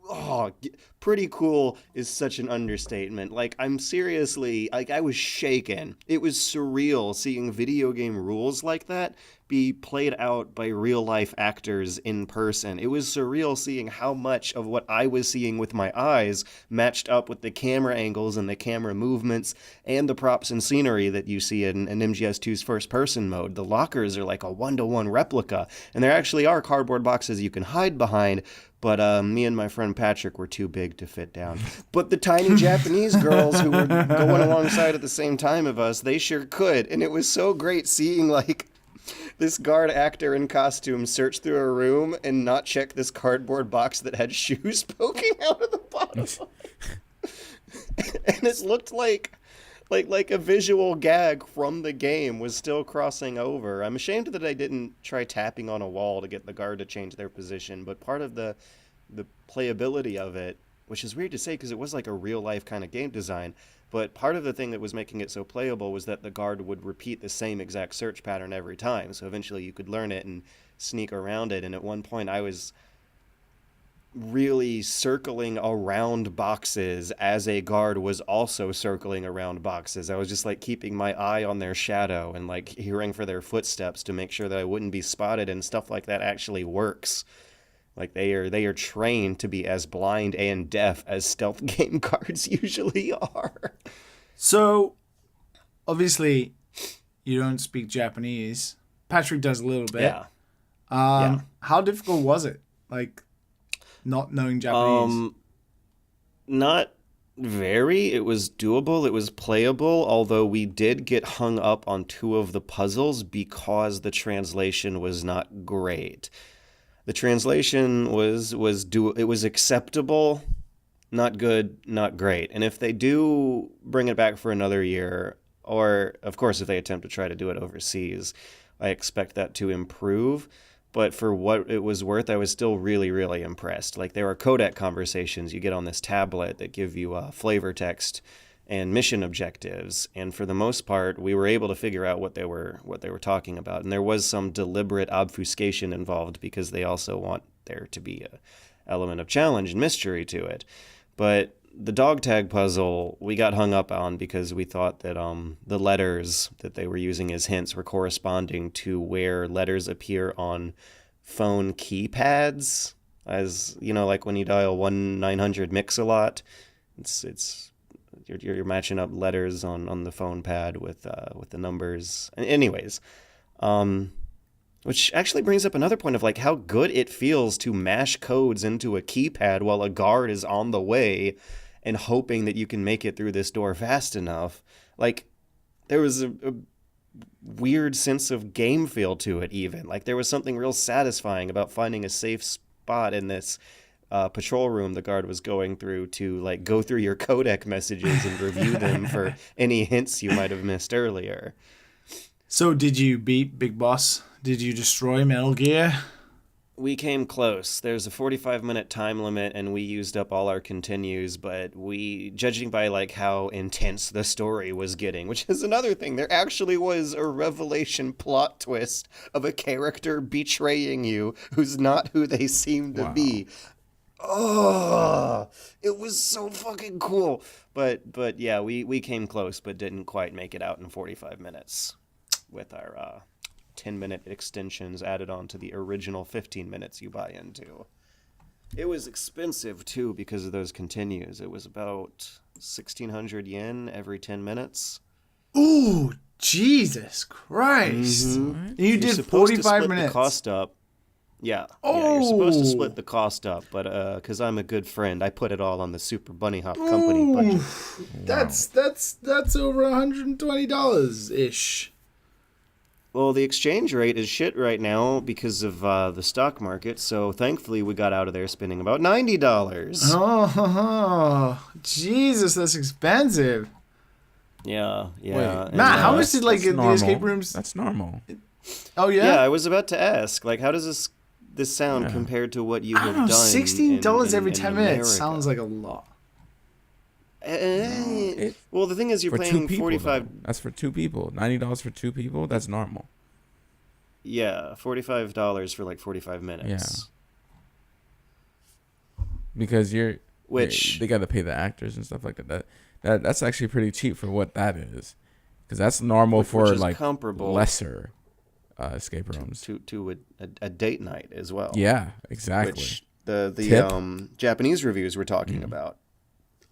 God, pretty cool is such an understatement. Like, I'm seriously, like, I was shaken. It was surreal seeing video game rules like that be played out by real life actors in person. It was surreal seeing how much of what I was seeing with my eyes matched up with the camera angles and the camera movements and the props and scenery that you see in MGS2's first person mode. The lockers are like a 1-to-1 replica, and there actually are cardboard boxes you can hide behind, but me and my friend Patrick were too big to fit down. But the tiny Japanese girls who were going alongside at the same time of us, they sure could. And it was so great seeing like this guard actor in costume search through a room and not check this cardboard box that had shoes poking out of the bottom. And it looked like a visual gag from the game was still crossing over. I'm ashamed that I didn't try tapping on a wall to get the guard to change their position, but part of the playability of it, which is weird to say because it was like a real life kind of game design, but part of the thing that was making it so playable was that the guard would repeat the same exact search pattern every time. So eventually you could learn it and sneak around it. And at one point I was really circling around boxes as a guard was also circling around boxes. I was just like keeping my eye on their shadow and like hearing for their footsteps to make sure that I wouldn't be spotted, and stuff like that actually works. Like they are trained to be as blind and deaf as stealth game guards usually are. So obviously you don't speak Japanese. Patrick does a little bit. Yeah. How difficult was it? Like, not knowing Japanese? Not very. It was doable. It was playable, although we did get hung up on 2 of the puzzles because the translation was not great. The translation was acceptable, not good, not great. And if they do bring it back for another year, or of course if they attempt to try to do it overseas, I expect that to improve. But for what it was worth, I was still really, really impressed. Like, there are codec conversations you get on this tablet that give you flavor text and mission objectives, and for the most part, we were able to figure out what they were talking about. And there was some deliberate obfuscation involved because they also want there to be an element of challenge and mystery to it. But the dog tag puzzle we got hung up on because we thought that the letters that they were using as hints were corresponding to where letters appear on phone keypads. as you know, like when you dial 1-900 mix a lot, it's you're matching up letters on the phone pad with the numbers. Anyways, which actually brings up another point of like how good it feels to mash codes into a keypad while a guard is on the way and hoping that you can make it through this door fast enough. Like, there was a weird sense of game feel to it even. Like, there was something real satisfying about finding a safe spot in this patrol room the guard was going through to, like, go through your codec messages and review them for any hints you might have missed earlier. So, did you beat Big Boss? Did you destroy Metal Gear? We came close. There's a 45-minute time limit, and we used up all our continues, but judging by, like, how intense the story was getting, which is another thing, there actually was a revelation plot twist of a character betraying you who's not who they seem to be. Oh, it was so fucking cool. But yeah, we came close, but didn't quite make it out in 45 minutes with our 10-minute extensions added on to the original 15 minutes you buy into. It was expensive, too, because of those continues. It was about 1,600 yen every 10 minutes. Ooh, Jesus Christ. Mm-hmm. You did 45 minutes. The cost up. Yeah. Oh. Yeah, you're supposed to split the cost up, but because I'm a good friend, I put it all on the Super Bunny Hop Company budget. That's over $120-ish. Well, the exchange rate is shit right now because of the stock market, so thankfully we got out of there spending about $90. Oh, Jesus, that's expensive. Yeah. Wait, Matt, how much did the escape rooms? That's normal. Oh yeah. Yeah, I was about to ask, like, how does this sound compared to what you have done? $16 every 10 minutes America? sounds like a lot. Well, the thing is, you're paying 45. Though. That's for two people. $90 for two people. That's normal. Yeah, $45 for like 45 minutes. Yeah. Because they got to pay the actors and stuff like that. That's actually pretty cheap for what that is. Because that's normal for like comparable lesser escape rooms. To a date night as well. Yeah, exactly. Which the Japanese reviews were talking about.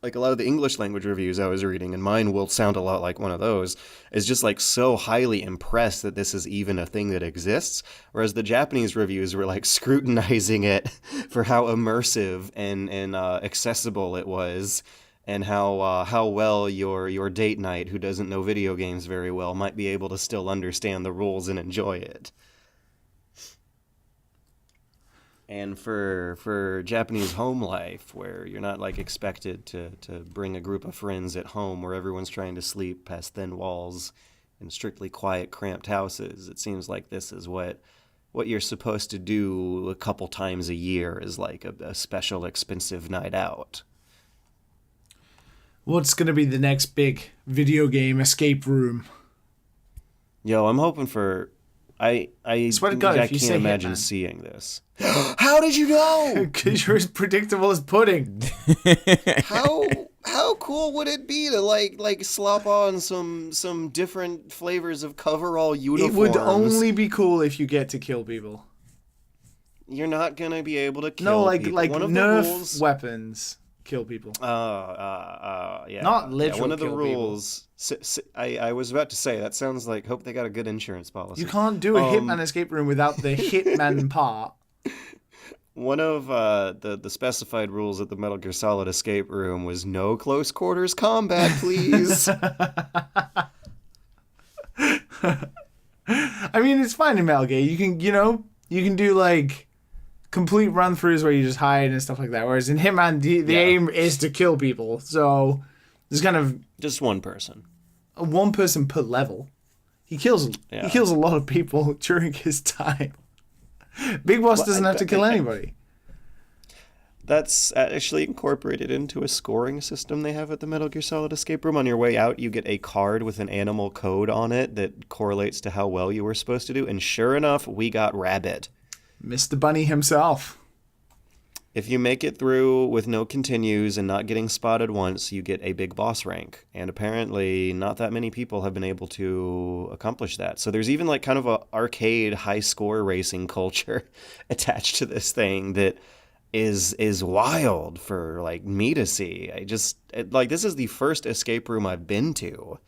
Like a lot of the English language reviews I was reading, and mine will sound a lot like one of those, is just like so highly impressed that this is even a thing that exists. Whereas the Japanese reviews were like scrutinizing it for how immersive and accessible it was, and how well your date night who doesn't know video games very well might be able to still understand the rules and enjoy it. And for Japanese home life, where you're not like expected to bring a group of friends at home where everyone's trying to sleep past thin walls in strictly quiet, cramped houses, it seems like this is what you're supposed to do a couple times a year is like a special expensive night out. What's going to be the next big video game escape room? Yo, I'm hoping for... I swear to God, I if you can't say imagine Hitman. Seeing this. How did you know? Because you're as predictable as pudding. How cool would it be to like slop on some different flavors of coverall uniforms? It would only be cool if you get to kill people. You're not gonna be able to kill No, like people. like One of Nerf the rules, weapons kill people. yeah. Not literal. One of the kill rules. I was about to say that sounds like hope they got a good insurance policy. You can't do a Hitman escape room without the Hitman part. One of the specified rules at the Metal Gear Solid escape room was no close quarters combat, please. I mean, it's fine in Metal Gear. You can do like complete run-throughs where you just hide and stuff like that. Whereas in Hitman, the aim is to kill people. So there's kind of just one person. One person per level. He kills a lot of people during his time. Big Boss doesn't have to kill anybody. That's actually incorporated into a scoring system they have at the Metal Gear Solid escape room. On your way out, you get a card with an animal code on it that correlates to how well you were supposed to do. And sure enough, we got Rabbit. Mr. Bunny himself. If you make it through with no continues and not getting spotted once, you get a big boss rank. And apparently not that many people have been able to accomplish that. So there's even like kind of a arcade high score racing culture attached to this thing that is wild for like me to see. Like this is the first escape room I've been to.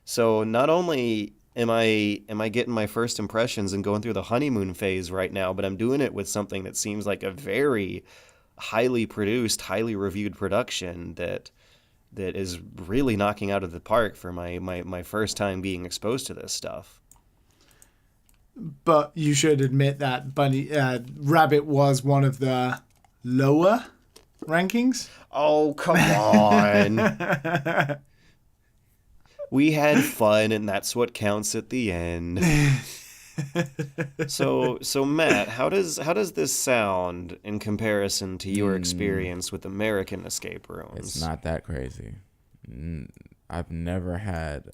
So not only am I getting my first impressions and going through the honeymoon phase right now, but I'm doing it with something that seems like a very highly produced, highly reviewed production that is really knocking out of the park for my first time being exposed to this stuff. But you should admit that Rabbit was one of the lower rankings. Oh, come on. We had fun, and that's what counts at the end. So Matt, how does this sound in comparison to your experience with American escape rooms? It's not that crazy. I've never had.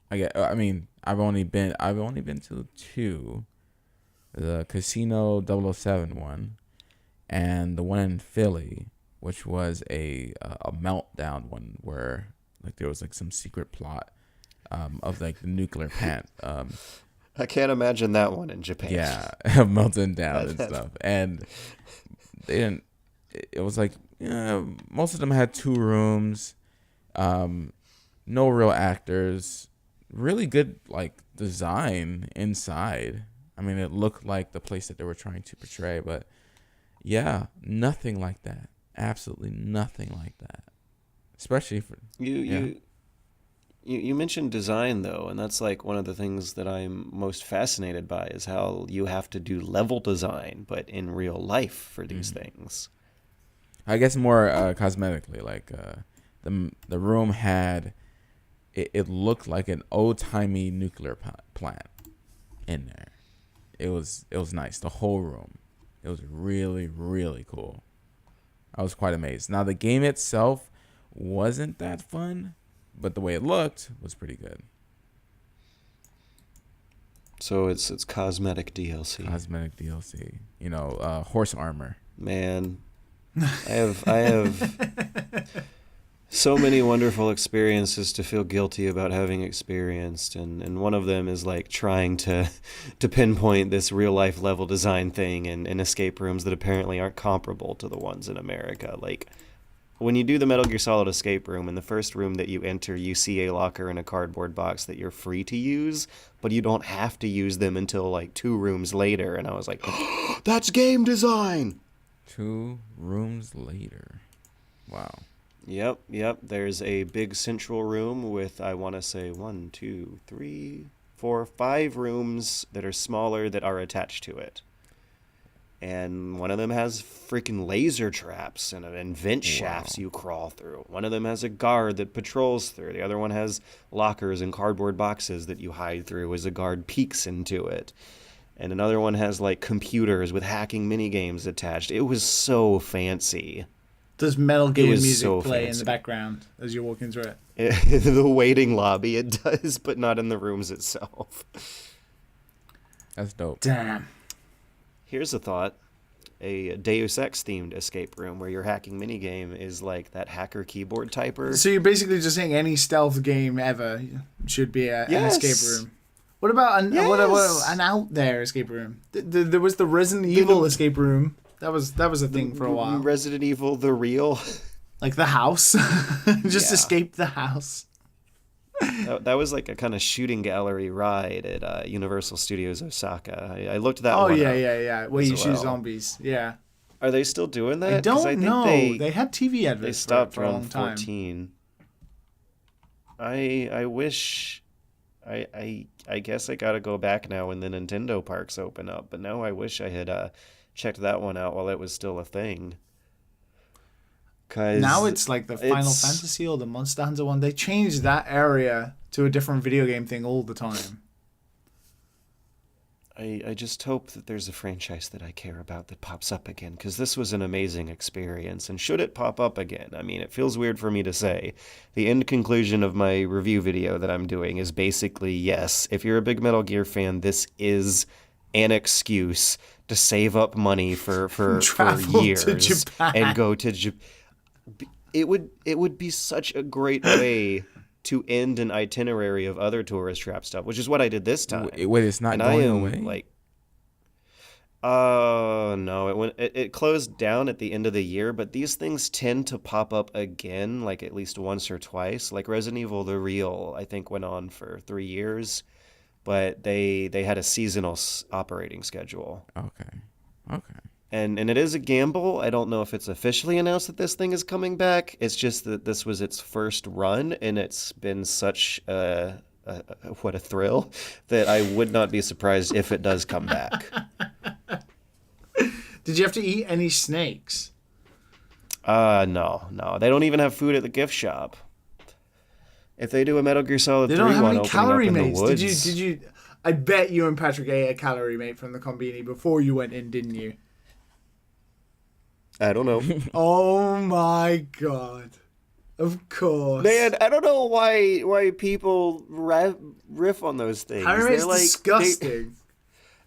I've only been to two, the Casino 007 one, and the one in Philly, which was a meltdown one where like there was like some secret plot of like the nuclear plant. I can't imagine that one in Japan. Yeah, melting down and stuff. And they didn't. It was like most of them had 2 rooms, no real actors, really good like design inside. I mean, it looked like the place that they were trying to portray, but yeah, nothing like that. Absolutely nothing like that. Especially for You mentioned design, though, and that's like one of the things that I'm most fascinated by is how you have to do level design, but in real life for these things. I guess more cosmetically, like the room had, it looked like an old-timey nuclear plant in there. It was nice, the whole room. It was really, really cool. I was quite amazed. Now, the game itself wasn't that fun, but the way it looked was pretty good. So it's cosmetic DLC. Cosmetic DLC. You know, horse armor. Man, I have so many wonderful experiences to feel guilty about having experienced, and one of them is like trying to pinpoint this real life level design thing in escape rooms that apparently aren't comparable to the ones in America. Like, when you do the Metal Gear Solid escape room, in the first room that you enter, you see a locker and a cardboard box that you're free to use, but you don't have to use them until like 2 rooms later. And I was like, oh, that's game design! 2 rooms later. Wow. Yep. There's a big central room with, I want to say, 1, 2, 3, 4, 5 rooms that are smaller that are attached to it. And one of them has freaking laser traps and vent shafts you crawl through. One of them has a guard that patrols through. The other one has lockers and cardboard boxes that you hide through as a guard peeks into it. And another one has like computers with hacking minigames attached. It was so fancy. Does Metal Gear music so play fancy in the background as you're walking through it? The waiting lobby, it does, but not in the rooms itself. That's dope. Damn. Here's a thought. A Deus Ex themed escape room where your hacking minigame is like that hacker keyboard typer. So you're basically just saying any stealth game ever should be an escape room. What about an out there escape room? There was the Resident Evil escape room. That was a thing for a while. Resident Evil, the real. Like the house. Just escape the house. That was like a kind of shooting gallery ride at Universal Studios Osaka. I looked that one up. Yeah. Where you shoot zombies. Yeah. Are they still doing that? I don't know. They had TV adverts. They stopped for a long around time. 14. I wish. I guess I gotta go back now when the Nintendo parks open up. But now I wish I had checked that one out while it was still a thing. Now it's like the Final Fantasy or the Monster Hunter one. They changed that area to a different video game thing all the time. I just hope that there's a franchise that I care about that pops up again, because this was an amazing experience, and should it pop up again? I mean, it feels weird for me to say. The end conclusion of my review video that I'm doing is basically, yes, if you're a big Metal Gear fan, this is an excuse to save up money for years to Japan. And go to Japan. It would be such a great way to end an itinerary of other tourist trap stuff, which is what I did this time. Wait, it's not going away? Oh no, it closed down at the end of the year, but these things tend to pop up again, like at least once or twice. Like Resident Evil The Real, I think went on for 3 years, but they had a seasonal operating schedule. Okay. Okay. And it is a gamble. I don't know if it's officially announced that this thing is coming back. It's just that this was its first run, and it's been such what a thrill that I would not be surprised if it does come back. Did you have to eat any snakes? No. They don't even have food at the gift shop. If they do a Metal Gear Solid They 3 don't have one any opening calorie up in mates. the woods, Did you? I bet you and Patrick ate a calorie mate from the Combini before you went in, didn't you? I don't know. Oh my god! Of course. Man, I don't know why people riff on those things. Calorie mate's disgusting.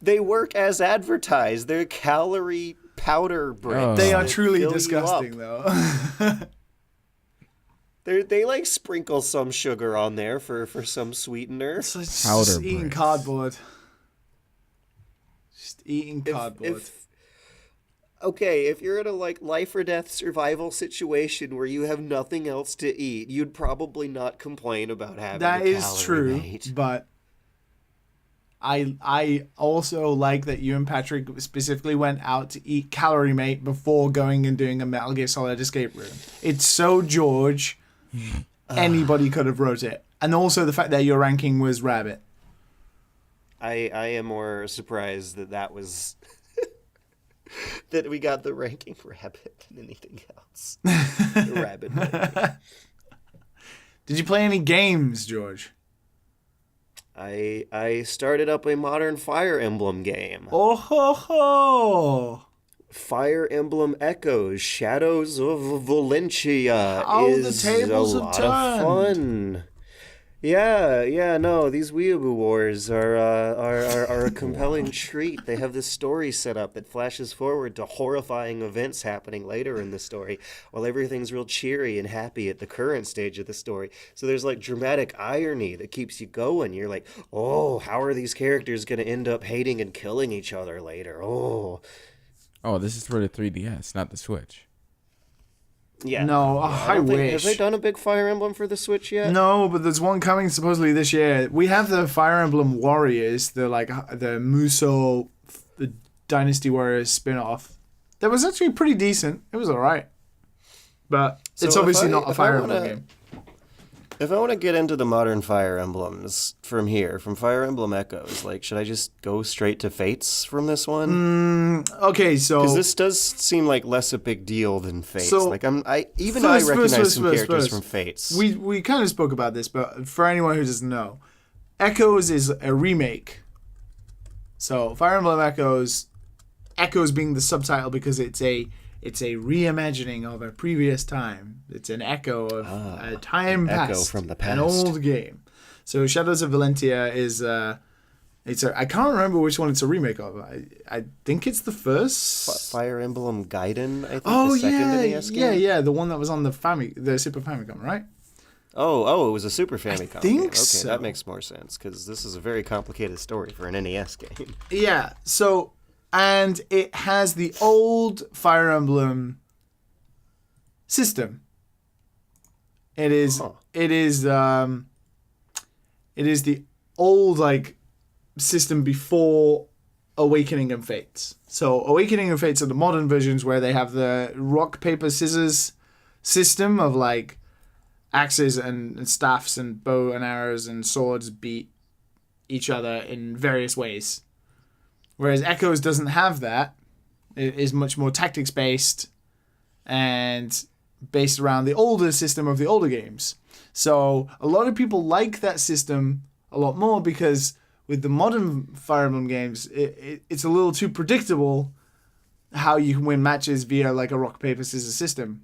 They work as advertised. They're calorie powder bricks. They are that truly fill you disgusting, up. though. They like sprinkle some sugar on there for some sweetener. It's just Powder eating bricks. cardboard. Just eating cardboard. If you're in a like life or death survival situation where you have nothing else to eat, you'd probably not complain about having That a is calorie true, mate. but I also like that you and Patrick specifically went out to eat Calorie Mate before going and doing a Metal Gear Solid Escape Room. It's so George. Anybody could have wrote it. And also the fact that your ranking was Rabbit. I am more surprised that was that we got the ranking Rabbit than anything else. The Rabbit ranking. Did you play any games, George? I started up a modern Fire Emblem game. Oh ho ho! Fire Emblem Echoes, Shadows of Valencia How the is tables a have lot of fun. Yeah, no, these Weeaboo Wars are a compelling treat. They have this story set up that flashes forward to horrifying events happening later in the story, while everything's real cheery and happy at the current stage of the story. So there's like dramatic irony that keeps you going. You're like, oh, how are these characters going to end up hating and killing each other later? Oh, this is for the 3DS, not the Switch. Yeah. No, I wish. Have they done a big Fire Emblem for the Switch yet? No, but there's one coming supposedly this year. We have the Fire Emblem Warriors, the Musou, the Dynasty Warriors spin-off. That was actually pretty decent. It was alright. But it's So obviously if not a I Fire wanna- Emblem game. If I want to get into the modern Fire Emblems from Fire Emblem Echoes, like, should I just go straight to Fates from this one? Okay, so... Because this does seem like less a big deal than Fates. So, Like, I First, recognize some characters first. from Fates. We kind of spoke about this, but for anyone who doesn't know, Echoes is a remake. So Fire Emblem Echoes being the subtitle because it's a reimagining of a previous time. It's an echo of a time past. echo from the An past. old game. So Shadows of Valentia is I can't remember which one it's a remake of. I think it's the first. Fire Emblem Gaiden, I think, Oh the second yeah, NES game. yeah, the one that was on the Super Famicom, right? Oh, it was a Super Famicom think game. Okay, so. that makes more sense, because this is a very complicated story for an NES game. Yeah, so, and it has the old Fire Emblem system. It is the old, like, system before Awakening and Fates. So Awakening and Fates are the modern versions where they have the rock, paper, scissors system of, like, axes and staffs and bow and arrows and swords beat each other in various ways. Whereas Echoes doesn't have that. It is much more tactics based and based around the older system of the older games. So a lot of people like that system a lot more because with the modern Fire Emblem games, it's a little too predictable how you can win matches via like a rock, paper, scissors system.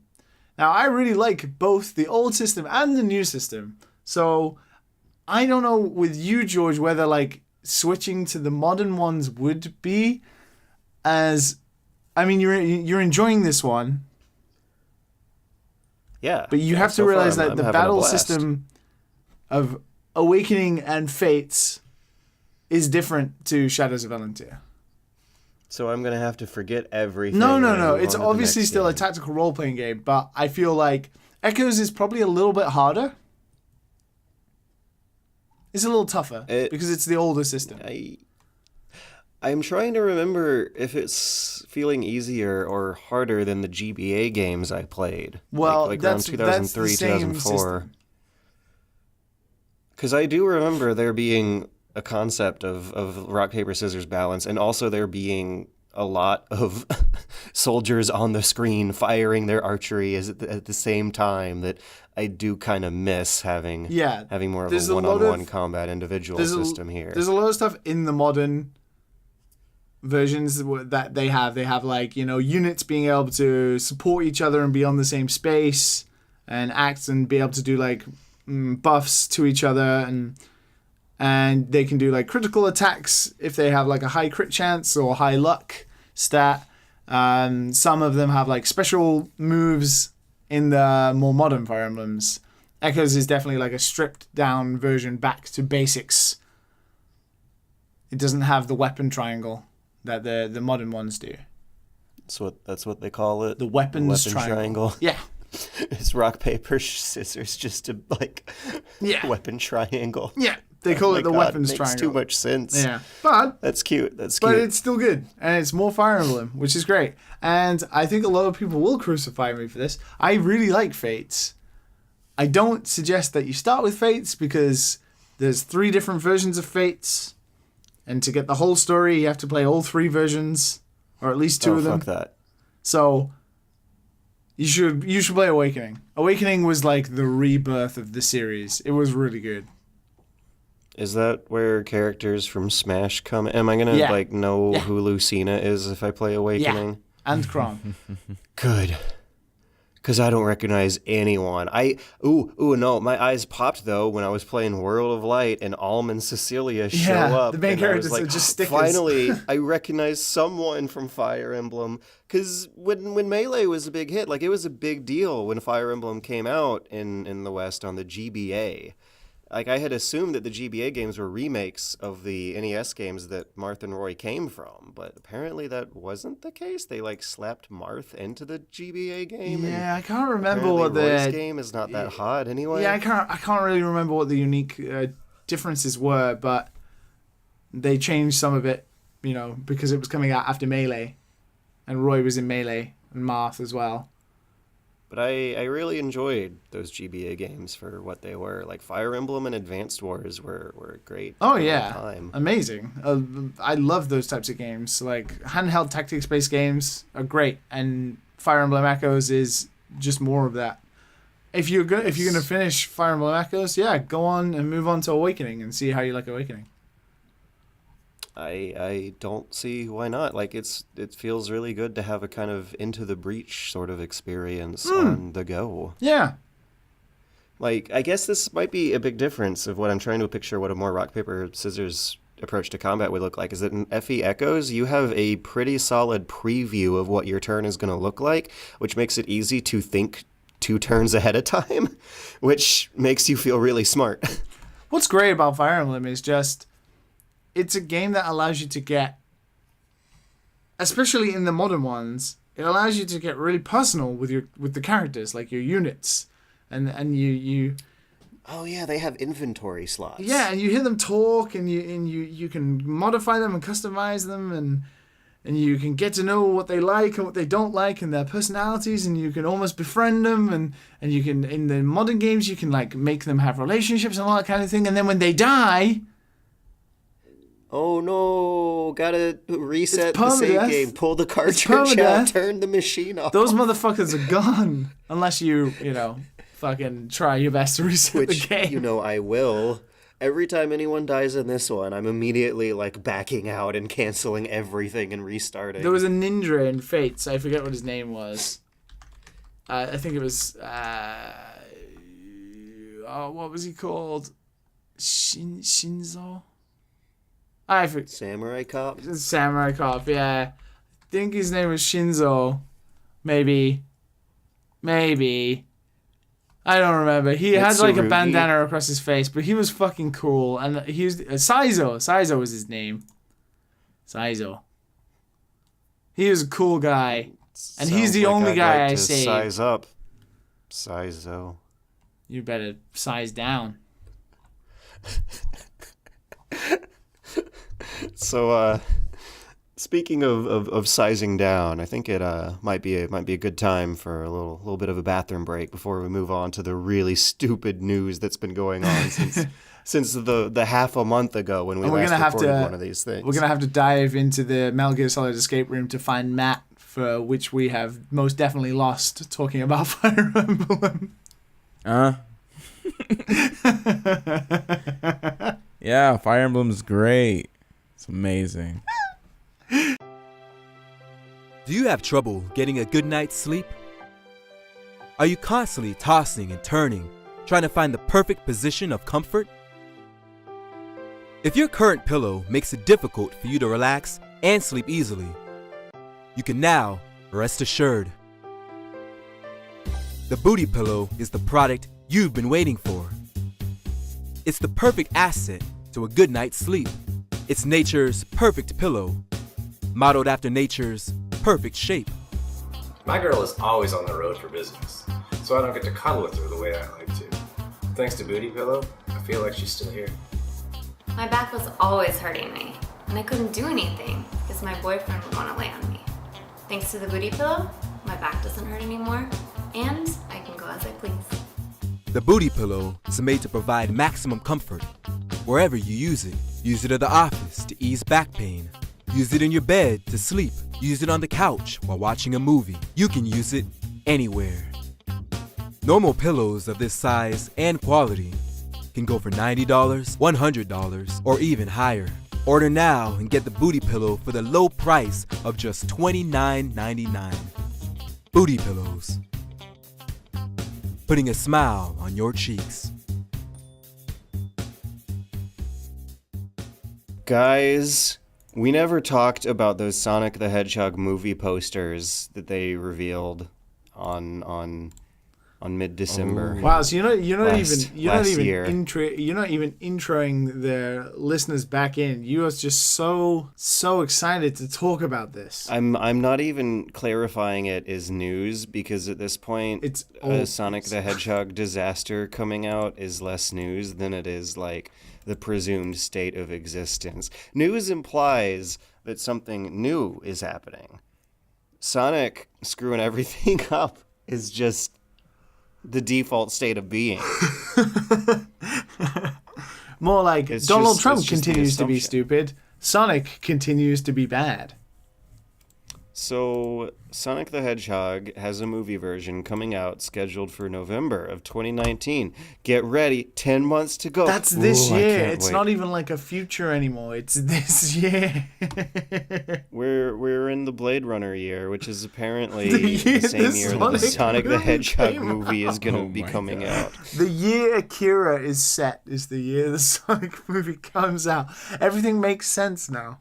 Now, I really like both the old system and the new system. So I don't know with you, George, whether like switching to the modern ones would be as... I mean, you're enjoying this one. Yeah. But you have to so far realize I'm that the having a battle blast. system of Awakening and Fates is different to Shadows of Valentia. So I'm gonna have to forget everything. No. when I move It's on to the obviously next still a game. tactical role-playing game, but I feel like Echoes is probably a little bit harder. It's a little tougher because it's the older system. I'm trying to remember if it's feeling easier or harder than the GBA games I played. Well, like that's around the 2003, same 2004. system. Because I do remember there being a concept of rock, paper, scissors balance, and also there being a lot of soldiers on the screen firing their archery at the same time that I do kind of miss having more of a one-on-one combat individual system here. There's a lot of stuff in the modern versions that they have. They have like, units being able to support each other and be on the same space and act and be able to do like buffs to each other, and they can do like critical attacks if they have like a high crit chance or high luck stat. Some of them have like special moves in the more modern Fire Emblems. Echoes is definitely like a stripped down version back to basics. It doesn't have the weapon triangle that the modern ones do. That's what they call it. The weapons triangle. Yeah. It's rock, paper, scissors, just a weapon triangle. Yeah. They call it the weapons makes triangle. Too much sense. Yeah. But that's cute. But it's still good. And it's more Fire Emblem, which is great. And I think a lot of people will crucify me for this. I really like Fates. I don't suggest that you start with Fates because there's 3 different versions of Fates. And to get the whole story, you have to play all 3 versions. Or at least 2 of them. Fuck that. So you should play Awakening. Awakening was like the rebirth of the series. It was really good. Is that where characters from Smash come? Am I gonna know who Lucina is if I play Awakening? Yeah. And Kron. Good. Because I don't recognize anyone. No, my eyes popped though when I was playing World of Light and Alm and Cecilia show up. The main and characters I was are just stickers. Finally, I recognize someone from Fire Emblem. Because when Melee was a big hit, like it was a big deal when Fire Emblem came out in the West on the GBA. Like, I had assumed that the GBA games were remakes of the NES games that Marth and Roy came from, but apparently that wasn't the case. They, slapped Marth into the GBA game. Yeah, I can't remember what Roy's game is not that hot anyway. Yeah, I can't really remember what the unique differences were, but they changed some of it, because it was coming out after Melee, and Roy was in Melee, and Marth as well. But I really enjoyed those GBA games for what they were. Like Fire Emblem and Advanced Wars were great. Oh yeah, amazing. I love those types of games. Like handheld tactics-based games are great, and Fire Emblem Echoes is just more of that. If you're gonna finish Fire Emblem Echoes, go on and move on to Awakening and see how you like Awakening. I don't see why not. Like it feels really good to have a kind of Into the Breach sort of experience on the go. Yeah. Like I guess this might be a big difference of what I'm trying to picture what a more rock paper scissors approach to combat would look like. Is that in FE Echoes you have a pretty solid preview of what your turn is going to look like, which makes it easy to think 2 turns ahead of time, which makes you feel really smart. What's great about Fire Emblem is just it's a game that allows you to get, especially in the modern ones, it allows you to get really personal with the characters, like your units, and you. Oh yeah, they have inventory slots. Yeah, and you hear them talk, and you can modify them and customize them, and you can get to know what they like and what they don't like and their personalities, and you can almost befriend them, and you can in the modern games you can make them have relationships and all that kind of thing, and then when they die. Oh no, gotta reset the save game, pull the cartridge out, turn the machine off. Those motherfuckers are gone. Unless you fucking try your best to reset the game. I will. Every time anyone dies in this one, I'm immediately backing out and canceling everything and restarting. There was a ninja in Fates, I forget what his name was. I think it was, what was he called? Shinzo? I forget. Samurai Cop? Samurai Cop, yeah. I think his name was Shinzo. Maybe. I don't remember. He had a bandana across his face, but he was fucking cool. And he was Saizo. Saizo was his name. Saizo. He was a cool guy. And he's Sounds the like only I'd guy like I to saved. Size up. Size though. You better size down. So, speaking of sizing down, I think it might be a good time for a little bit of a bathroom break before we move on to the really stupid news that's been going on since the half a month ago when we last recorded one of these things. We're gonna have to dive into the Metal Gear Solid Escape Room to find Matt, for which we have most definitely lost talking about Fire Emblem. Yeah, Fire Emblem's great. It's amazing. Do you have trouble getting a good night's sleep? Are you constantly tossing and turning, trying to find the perfect position of comfort? If your current pillow makes it difficult for you to relax and sleep easily, you can now rest assured. The Booty Pillow is the product you've been waiting for. It's the perfect asset to a good night's sleep. It's nature's perfect pillow, modeled after nature's perfect shape. My girl is always on the road for business, so I don't get to cuddle with her the way I like to. Thanks to Booty Pillow, I feel like she's still here. My back was always hurting me, and I couldn't do anything because my boyfriend would want to lay on me. Thanks to the Booty Pillow, my back doesn't hurt anymore, and I can go as I please. The Booty Pillow is made to provide maximum comfort wherever you use it. Use it at the office to ease back pain. Use it in your bed to sleep. Use it on the couch while watching a movie. You can use it anywhere. Normal pillows of this size and quality can go for $90, $100, or even higher. Order now and get the Booty Pillow for the low price of just $29.99. Booty Pillows, putting a smile on your cheeks. Guys, we never talked about those Sonic the Hedgehog movie posters that they revealed on mid-December. Wow, so you're not Last even year. introing the listeners back in. You are just so excited to talk about this. I'm not even clarifying it as news because at this point, It's a old Sonic the Hedgehog disaster coming out is less news than it is like the presumed state of existence. News implies that something new is happening. Sonic screwing everything up is just the default state of being. More like It's Donald just- Trump it's just the continues to be assumption. stupid. Sonic continues to be bad. So, Sonic the Hedgehog has a movie version coming out scheduled for November of 2019. Get ready, 10 months to go. That's this Ooh, I year. can't It's wait. not even like a future anymore. It's this year. We're in the Blade Runner year, which is apparently The year the same the year that the Sonic Sonic the movie Hedgehog came movie is going to Oh be my coming God. out. The year Akira is set is the year the Sonic movie comes out. Everything makes sense now.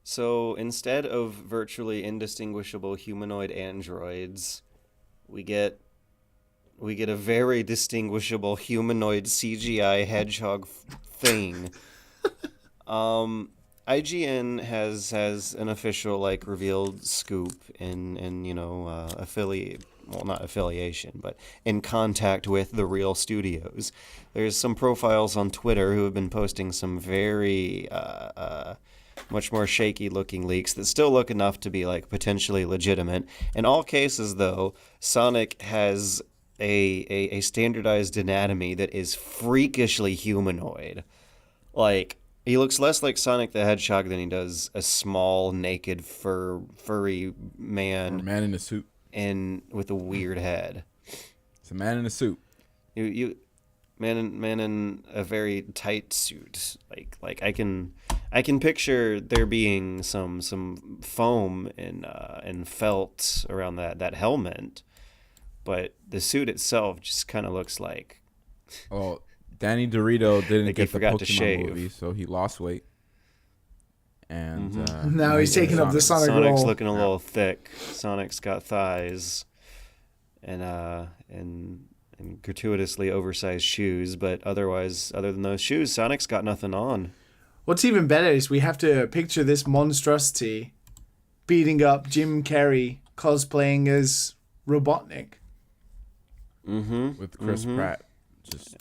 So instead of virtually indistinguishable humanoid androids, we get a very distinguishable humanoid CGI hedgehog thing. IGN has an official like revealed scoop in affiliate, well, not affiliation, but in contact with the real studios. There's some profiles on Twitter who have been posting some very much more shaky looking leaks that still look enough to be like potentially legitimate. In all cases though, Sonic has a standardized anatomy that is freakishly humanoid. Like, he looks less like Sonic the Hedgehog than he does a small, naked, furry man A man in a suit. and with a weird head. It's a man in a suit. Man in a very tight suit. Like I can picture there being some foam and felt around that helmet, but the suit itself just kind of looks like. Oh, Danny DeVito didn't Like he get the forgot to Pokemon shave. movie, so he lost weight. And Now he's taking up the Sonic Sonic's role. looking a little thick. Sonic's got thighs, and gratuitously oversized shoes. But otherwise, other than those shoes, Sonic's got nothing on. What's even better is we have to picture this monstrosity beating up Jim Carrey cosplaying as Robotnik. Mm-hmm. With Chris Pratt, just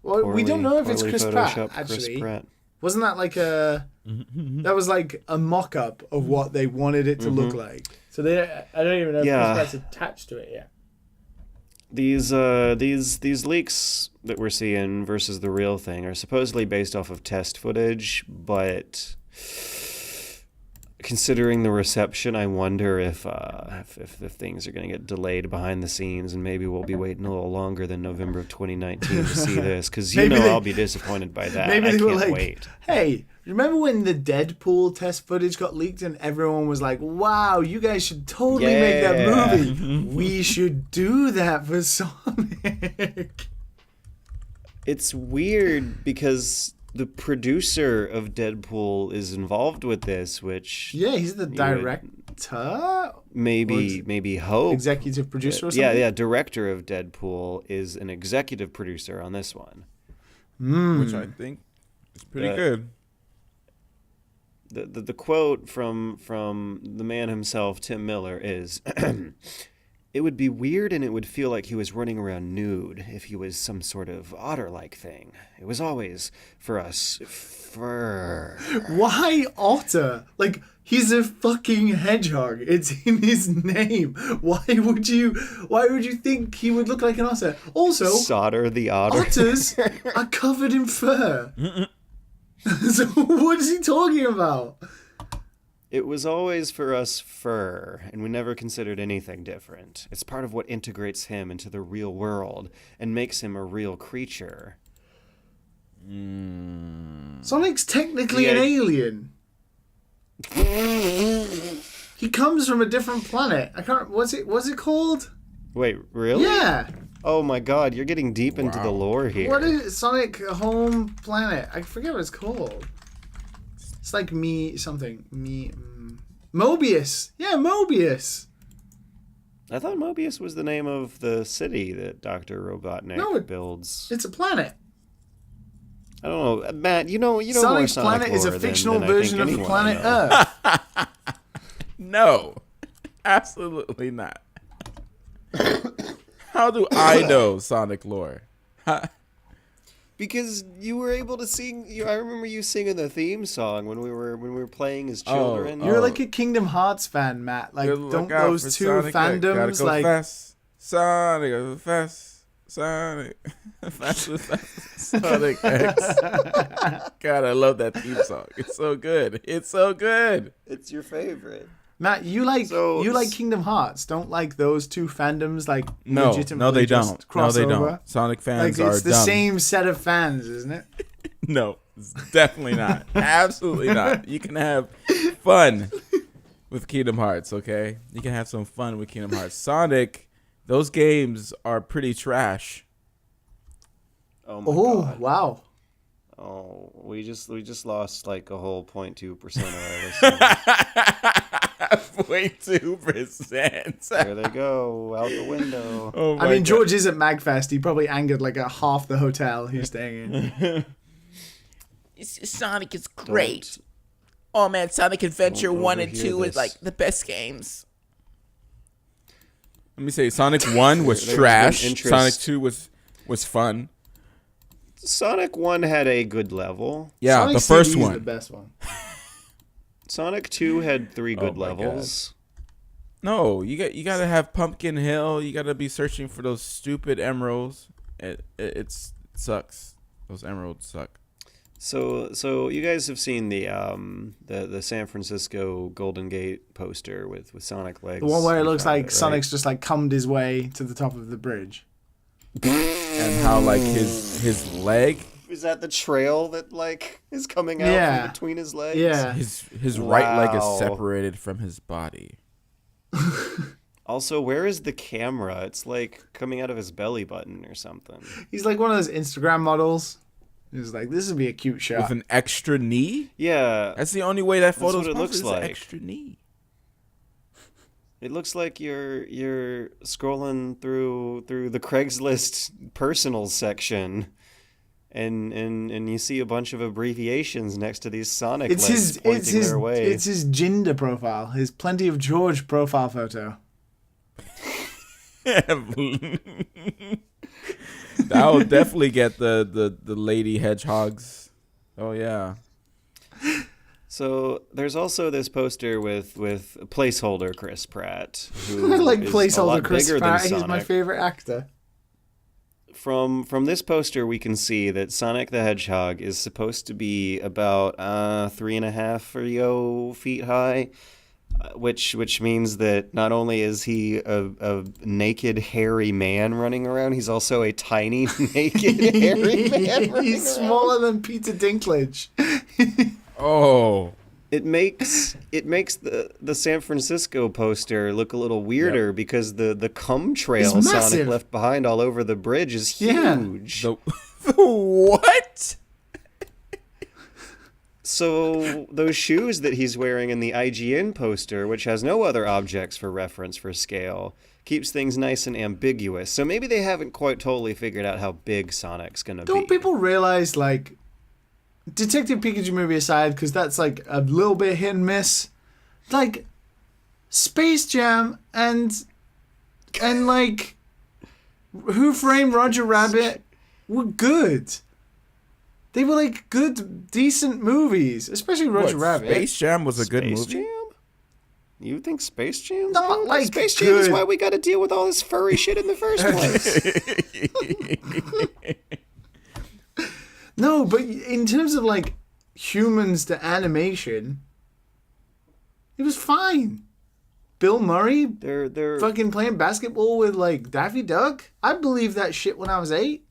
Well, we don't know if it's Poorly Chris Pratt, photoshopped actually. Chris Pratt. Wasn't that like that was like a mock-up of what they wanted it to look like. So I don't even know if Yeah. Chris Pratt's attached to it yet. These leaks that we're seeing versus the real thing are supposedly based off of test footage, but considering the reception, I wonder if things are going to get delayed behind the scenes, and maybe we'll be waiting a little longer than November of 2019 to see this, because I'll be disappointed by that. Maybe I they were can't like, wait. hey, remember when the Deadpool test footage got leaked and everyone was like, wow, you guys should totally make that movie. We should do that for Sonic. It's weird because the producer of Deadpool is involved with this, which Yeah, he's the director? maybe hope. Executive producer or something? Yeah, director of Deadpool is an executive producer on this one. which I think is pretty good. The quote from the man himself, Tim Miller, is it would be weird and it would feel like he was running around nude if he was some sort of otter-like thing. It was always, for us, fur. Why otter? Like, he's a fucking hedgehog. It's in his name. Why would you think he would look like an otter? Also, Solder the otter. otters are covered in fur. So what is he talking about? It was always for us fur, and we never considered anything different. It's part of what integrates him into the real world and makes him a real creature. Sonic's technically an alien. He comes from a different planet. I can't. What's it called? Wait, really? Yeah. Oh my god, you're getting deep into the lore here. What is Sonic Home Planet? I forget what it's called. It's like Mobius. Yeah, Mobius. I thought Mobius was the name of the city that Dr. Robotnik builds. It's a planet. I don't know. Matt, you know Sonic's more Sonic planet is a lore fictional than I think version of the anyone planet I know. Earth. No, absolutely not. How do I know Sonic lore? Because you were able to sing. I remember you singing the theme song when we were playing as children. You're like a Kingdom Hearts fan, Matt. Like, Good don't look out those for two Sonic. fandoms Gotta go like? fast. Sonic, go fast. Sonic, fast, Sonic X. God, I love that theme song. It's so good. It's so good. It's your favorite. Matt, you like Kingdom Hearts. Don't like those two fandoms like No, legitimately they just don't. cross No, they over? don't. Sonic fans Like, are it's the dumb. same set of fans, isn't it? No, it's definitely not. Absolutely not. You can have fun with Kingdom Hearts, okay? You can have some fun with Kingdom Hearts. Sonic, those games are pretty trash. Oh my god. Wow. Oh, we just lost like a whole 0.2% of our listeners. 0.2%. There they go, out the window. Oh my I mean, God. George is at MagFest. He probably angered like a half the hotel he's staying in. Sonic is great. Oh man, Sonic Adventure Don't 1 and overhear 2 is this. like the best games. Let me say, Sonic 1 was There's trash. been interest. Sonic 2 was fun. Sonic 1 had a good level. Yeah, Sonic the first CD is one. the best one. Sonic 2 had 3 good my levels. No, you got to have Pumpkin Hill. You got to be searching for those stupid emeralds. It sucks. Those emeralds suck. So you guys have seen the San Francisco Golden Gate poster with Sonic legs. The one where it in looks front of like it, right? Sonic's just like cummed his way to the top of the bridge. And how like his leg, Is that the trail that like is coming out Yeah. from between his legs? Yeah. his right leg is Wow. separated from his body. Also, where is the camera? It's like coming out of his belly button or something. He's like one of those Instagram models. He's like, this would be a cute shot. With an extra knee? Yeah, That's the only way that That's photo's what it looks posted is an like. extra knee. it looks like you're scrolling through the Craigslist personal section. and you see a bunch of abbreviations next to these Sonic It's legs his pointing their way. it's his gender profile, his Plenty of George profile photo. That would definitely get the lady hedgehogs. Oh yeah. So there's also this poster with placeholder Chris Pratt, who I like is a placeholder lot Chris bigger than Pratt. He's my Sonic. favorite actor. From this poster, we can see that Sonic the Hedgehog is supposed to be about 3.5 or yo feet high, which means that not only is he a naked hairy man running around, he's also a tiny naked hairy man running He's around. smaller than Peter Dinklage. Oh. It makes the San Francisco poster look a little weirder because the cum trail It's Sonic massive. left behind all over the bridge is Yeah. huge. The what? So those shoes that he's wearing in the IGN poster, which has no other objects for reference for scale, keeps things nice and ambiguous. So maybe they haven't quite totally figured out how big Sonic's gonna be. Don't people realize, like, Detective Pikachu movie aside, because that's like a little bit hit and miss, like Space Jam and like Who Framed Roger Rabbit were good. They were like good, decent movies, especially Roger Rabbit. Space Jam was a good Space movie. Jam? You think Space Jam's Not good? like Space Jam is good. why we got to deal with all this furry shit in the first place. No, but in terms of like humans to animation, it was fine. Bill Murray They're fucking playing basketball with like Daffy Duck. I believed that shit when I was 8.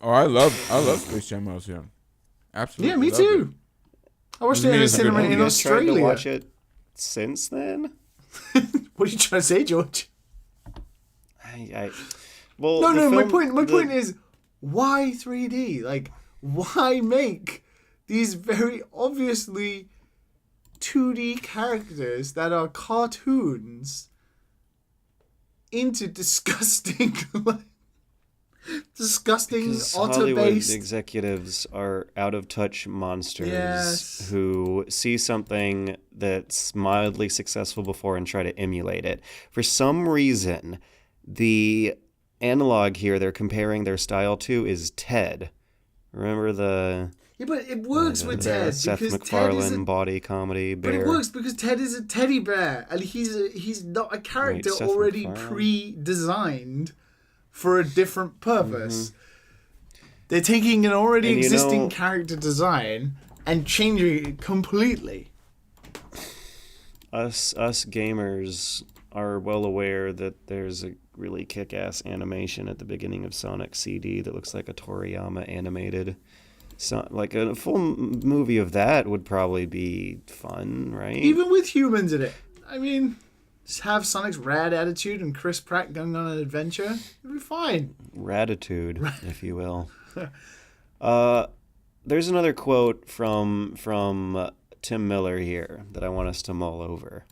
Oh, I love Space Jam when I was young. Absolutely. Yeah, me loved it. too. I watched it in a It's a good cinema movie. in you guys tried to Australia. watch it since then? What are you trying to say, George? Well, No, the no. My film- point is, why 3D? Like, why make these very obviously 2D characters that are cartoons into disgusting, Because Hollywood otter-based? executives are out-of-touch monsters Yes. who see something that's mildly successful before and try to emulate it. For some reason, the analog here they're comparing their style to is Ted. Remember the Yeah, but it works with Ted Seth because Ted is MacFarlane a, body comedy but it bear? works because Ted is a teddy bear and he's not a character Seth already MacFarlane? pre-designed for a different purpose. They're taking an already And you existing know- character design and changing it completely. Us gamers are well aware that there's a really kick-ass animation at the beginning of Sonic CD that looks like a Toriyama animated. So, like a full movie of that would probably be fun, right? Even with humans in it. I mean, just have Sonic's rad attitude and Chris Pratt going on an adventure. It'd be fine. Ratitude, if you will. There's another quote from Tim Miller here that I want us to mull over.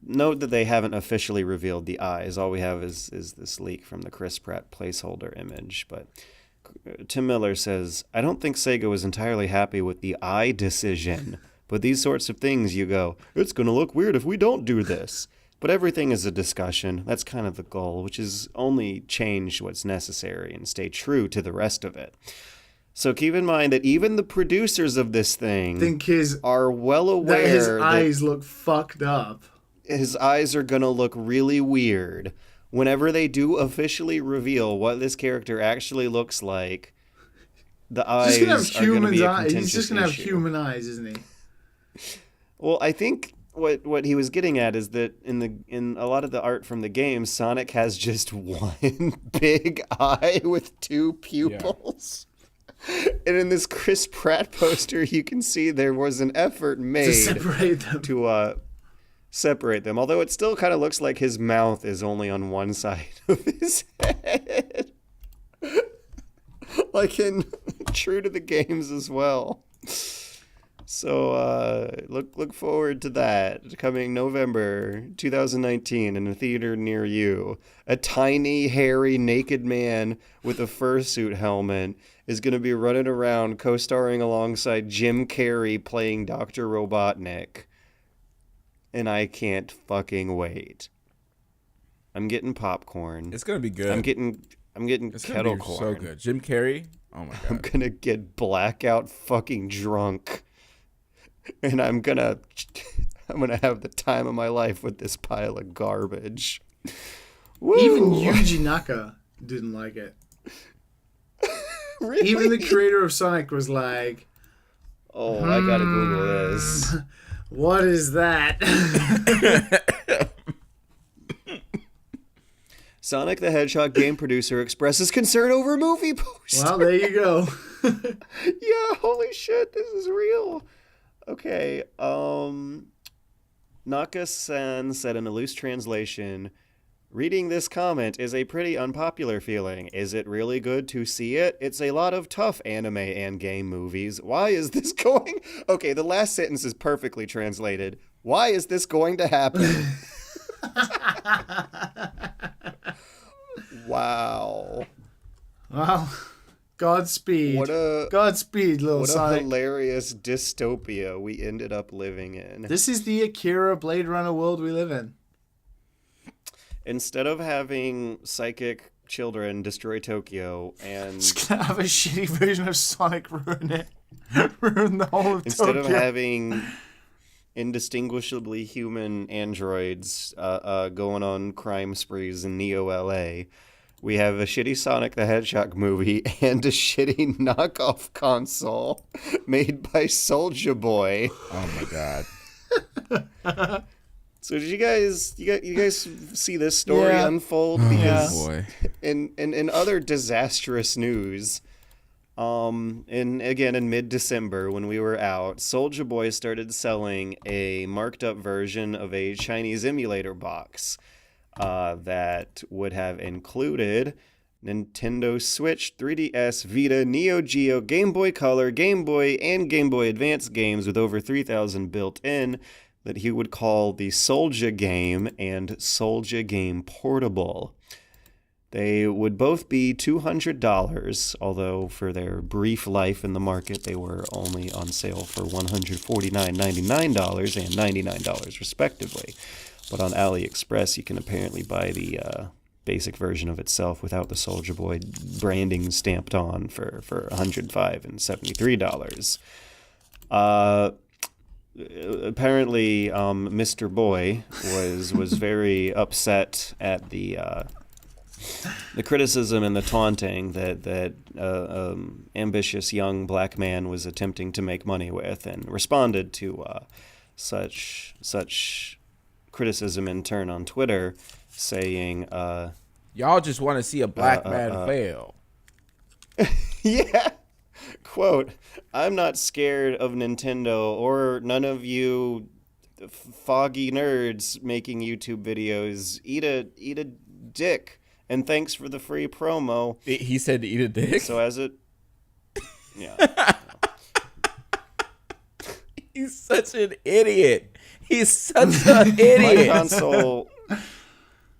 Note that they haven't officially revealed the eyes. All we have is this leak from the Chris Pratt placeholder image. But Tim Miller says, I don't think Sega was entirely happy with the eye decision. But these sorts of things, you go, it's going to look weird if we don't do this. But everything is a discussion. That's kind of the goal, which is only change what's necessary and stay true to the rest of it. So keep in mind that even the producers of this thing Think his are well that aware his that eyes look fucked up. his eyes are going to look really weird. Whenever they do officially reveal what this character actually looks like, the eyes He's just gonna have are going to human be a eyes. contentious He's just gonna have issue. human eyes, isn't he? Well, I think what he was getting at is that in a lot of the art from the game, Sonic has just one big eye with two pupils. And in this Chris Pratt poster, you can see there was an effort To made separate them. to separate them. Although it still kind of looks like his mouth is only on one side of his head. Like in True to the Games as well. So look forward to that coming November 2019 in a theater near you. A tiny, hairy, naked man with a fursuit helmet is going to be running around co-starring alongside Jim Carrey playing Dr. Robotnik. And I can't fucking wait. I'm getting popcorn. It's gonna be good. I'm getting It's kettle gonna be corn. so good. Jim Carrey. Oh my I'm god. gonna get blackout fucking drunk. And I'm gonna have the time of my life with this pile of garbage. Woo! Even Yuji Naka didn't like it. Really? Even the creator of Sonic was like, Oh, I gotta Google this. what is that? Sonic the Hedgehog game producer expresses concern over movie poster. Well, there you go. Yeah, holy shit, this is real. Okay, Naka-san said in a loose translation, reading this comment is a pretty unpopular feeling. Is it really good to see it? It's a lot of tough anime and game movies. Why is this going... Okay, the last sentence is perfectly translated. Why is this going to happen? Wow. Well, Godspeed. Godspeed, little What a Sonic. hilarious dystopia we ended up living in. This is the Akira Blade Runner world we live in. Instead of having psychic children destroy Tokyo and Just gonna have a shitty version of Sonic ruin it. Ruin the whole of instead Tokyo. of having indistinguishably human androids going on crime sprees in Neo LA, we have a shitty Sonic the Hedgehog movie and a shitty knockoff console made by Souja Boy. Oh my god. So did you guys see this story Yeah. unfold? Oh Because boy. in other disastrous news, in mid-December when we were out, Souja Boy started selling a marked up version of a Chinese emulator box that would have included Nintendo Switch, 3DS, Vita, Neo Geo, Game Boy Color, Game Boy, and Game Boy Advance games with over 3,000 built in that he would call the Souja Game and Souja Game Portable. They would both be $200, although for their brief life in the market, they were only on sale for $149.99 and $99 respectively. But on AliExpress, you can apparently buy the basic version of itself without the Souja Boy branding stamped on for $105 and $73. Apparently, Mr. Boy was very upset at the criticism and the taunting that ambitious young black man was attempting to make money with, and responded to such criticism in turn on Twitter, saying, Y'all just want to see a black man fail. yeah, quote, I'm not scared of Nintendo or none of you foggy nerds making YouTube videos. Eat a dick, and thanks for the free promo. He said to eat a dick. So as it, yeah. He's such an idiot. He's such an idiot.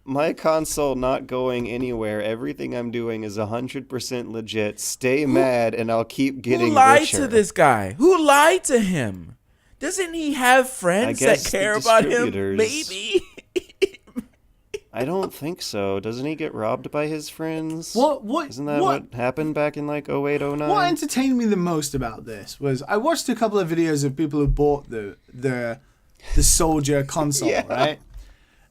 My console not going anywhere. Everything I'm doing is 100% legit. Stay mad and I'll keep getting Who lied richer. to this guy? Who lied to him? Doesn't he have friends that guess the care about him? distributors. Maybe. I don't think so. Doesn't he get robbed by his friends? What? Isn't that what happened back in like 08, 09? What entertained me the most about this was I watched a couple of videos of people who bought the Souja console, Yeah. right?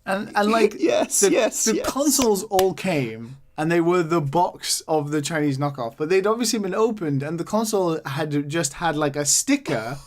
And like the consoles all came and they were the box of the Chinese knockoff, but they'd obviously been opened and the console had just had like a sticker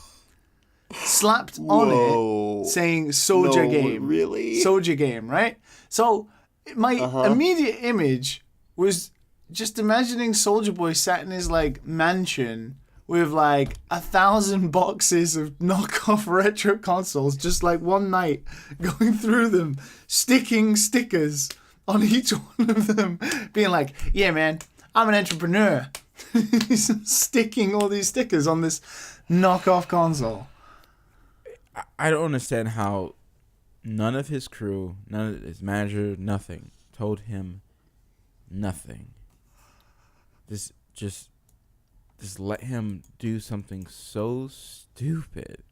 slapped on it saying Souja Game. Really? Souja Game, right? So my immediate image was just imagining Souja Boy sat in his like mansion with like 1,000 boxes of knockoff retro consoles, just like one night going through them, sticking stickers on each one of them, being like, yeah, man, I'm an entrepreneur. Sticking all these stickers on this knockoff console. I don't understand how none of his crew, none of his manager, nothing told him nothing. Just let him do something so stupid.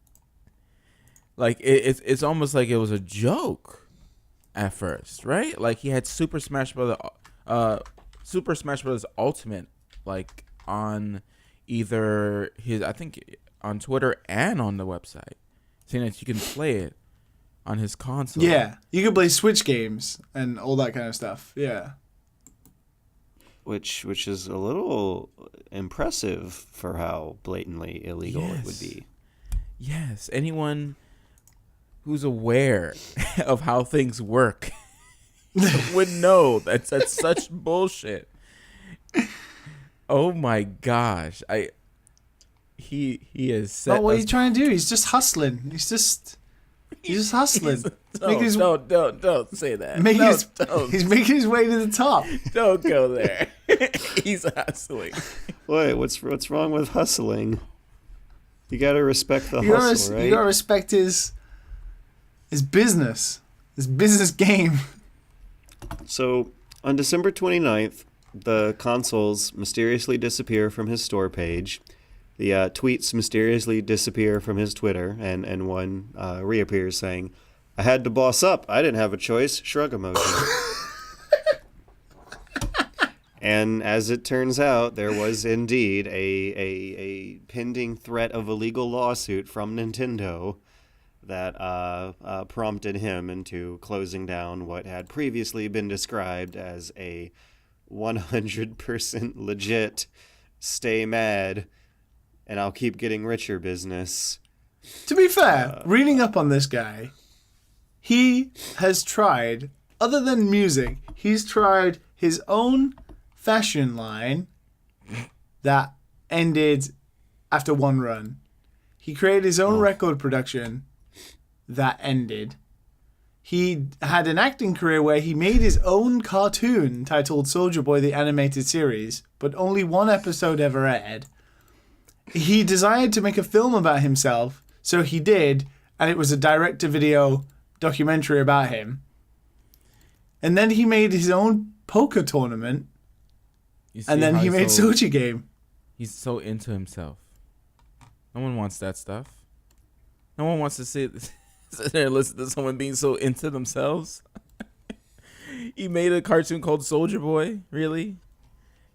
Like it's almost like it was a joke at first, right? Like he had Super Smash Bros. Ultimate, like on either I think on Twitter and on the website, saying that you can play it on his console. Yeah, you can play Switch games and all that kind of stuff. Yeah. Which is a little impressive for how blatantly illegal it would be. Yes, anyone who's aware of how things work would know that's such bullshit. Oh my gosh, he is set. Oh, what are you trying to do? He's just hustling. He's just hustling. Don't say that. He's making his way to the top. Don't go there. He's hustling. Wait, what's wrong with hustling? You gotta respect the hustle, right? You gotta respect his business game. So, on December 29th, the consoles mysteriously disappear from his store page. The tweets mysteriously disappear from his Twitter, and one reappears saying, "I had to boss up. I didn't have a choice." Shrug emoji. And as it turns out, there was indeed a pending threat of a legal lawsuit from Nintendo that prompted him into closing down what had previously been described as a 100% legit stay mad and I'll keep getting richer business. To be fair, reading up on this guy, he has tried, other than music, he's tried his own fashion line that ended after one run. He created his own record production that ended. He had an acting career where he made his own cartoon titled Souja Boy the Animated Series, but only one episode ever aired. He desired to make a film about himself, so he did, and it was a direct-to-video documentary about him. And then he made his own poker tournament, and then he made Souja Game. He's so into himself. No one wants that stuff. No one wants to sit there and listen to someone being so into themselves. He made a cartoon called Souja Boy. Really?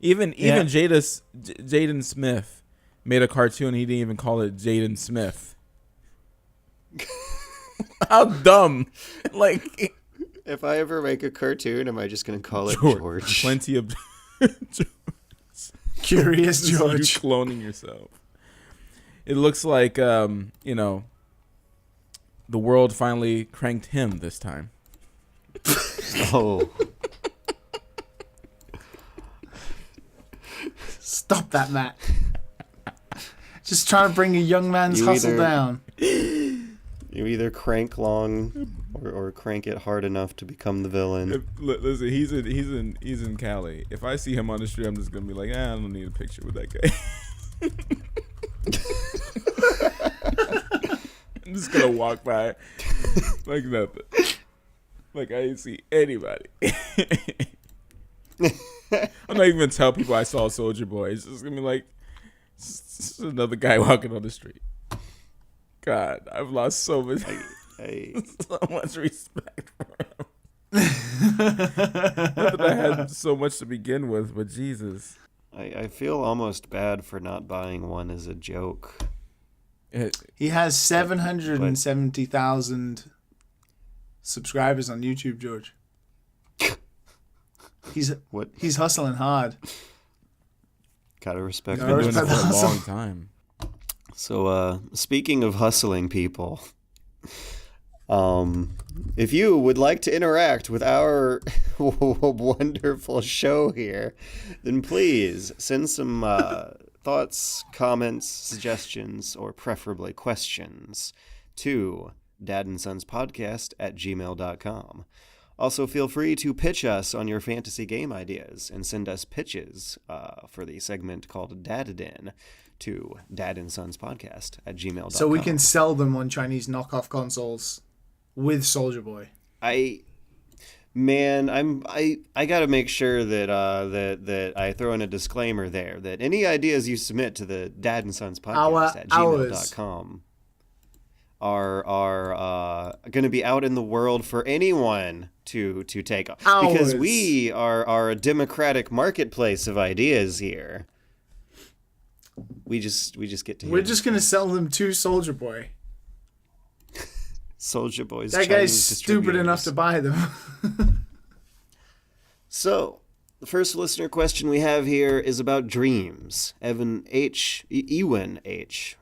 Even Jaden Smith made a cartoon. He didn't even call it Jaden Smith. How dumb! Like, if I ever make a cartoon, am I just gonna call it George? Plenty of Curious George. You cloning yourself. It looks like the world finally cranked him this time. Oh. Stop that, Matt. Just trying to bring a young man's hustle down. You either crank long or crank it hard enough to become the villain. Listen, he's in Cali. If I see him on the street, I'm just gonna be like, I don't need a picture with that guy. I'm just gonna walk by like nothing. Like I didn't see anybody. I'm not even gonna tell people I saw Souja Boy. It's just gonna be like, it's just another guy walking on the street. God, I've lost so much, so much respect for him. Not that I had so much to begin with, but Jesus. I feel almost bad for not buying one as a joke. He has 770,000 subscribers on YouTube, George. He's hustling hard. Gotta respect. He's been doing it for a long time. So, speaking of hustling people, if you would like to interact with our wonderful show here, then please send some thoughts, comments, suggestions, or preferably questions to dadandsonspodcast@gmail.com. Also, feel free to pitch us on your fantasy game ideas and send us pitches for the segment called Dadadin to dadandsonspodcast@gmail.com. So we can sell them on Chinese knockoff consoles with Souja Boy. I gotta make sure that I throw in a disclaimer there that any ideas you submit to the dadandsonspodcast@gmail.com are going to be out in the world for anyone to take on, because we are a democratic marketplace of ideas here. We just get to. We're just gonna sell them to Souja Boy. Souja Boy's That Chinese guy's stupid enough to buy them. So, the first listener question we have here is about dreams. Ewan H.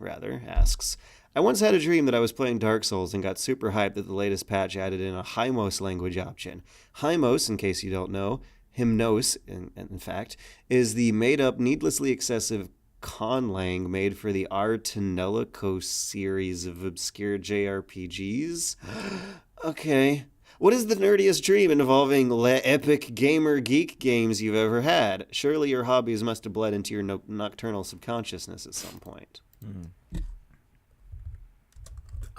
asks, I once had a dream that I was playing Dark Souls and got super hyped that the latest patch added in a Hymos language option. Hymos, in case you don't know, Hymnos, in fact, is the made-up, needlessly excessive conlang made for the Artanelico series of obscure JRPGs. Okay. What is the nerdiest dream involving epic gamer geek games you've ever had? Surely your hobbies must have bled into your nocturnal subconsciousness at some point.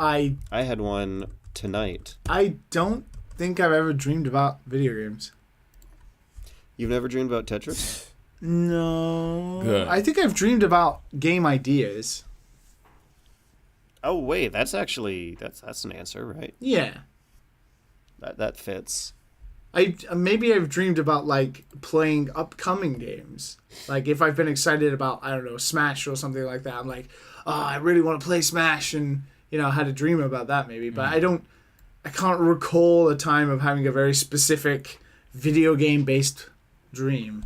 I had one tonight. I don't think I've ever dreamed about video games. You've never dreamed about Tetris? No. Good. I think I've dreamed about game ideas. Oh wait, that's an answer, right? Yeah. That fits. Maybe I've dreamed about like playing upcoming games. Like if I've been excited about, I don't know, Smash or something like that, I'm like, oh, I really want to play Smash, and I had a dream about that maybe, but I can't recall a time of having a very specific video game based dream.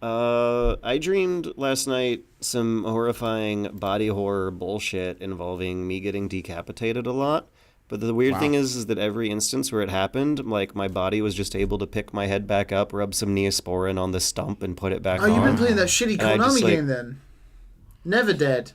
I dreamed last night some horrifying body horror bullshit involving me getting decapitated a lot. But the weird thing is that every instance where it happened, like my body was just able to pick my head back up, rub some Neosporin on the stump, and put it back on. Oh, you've been playing that shitty Konami game then? Never Dead.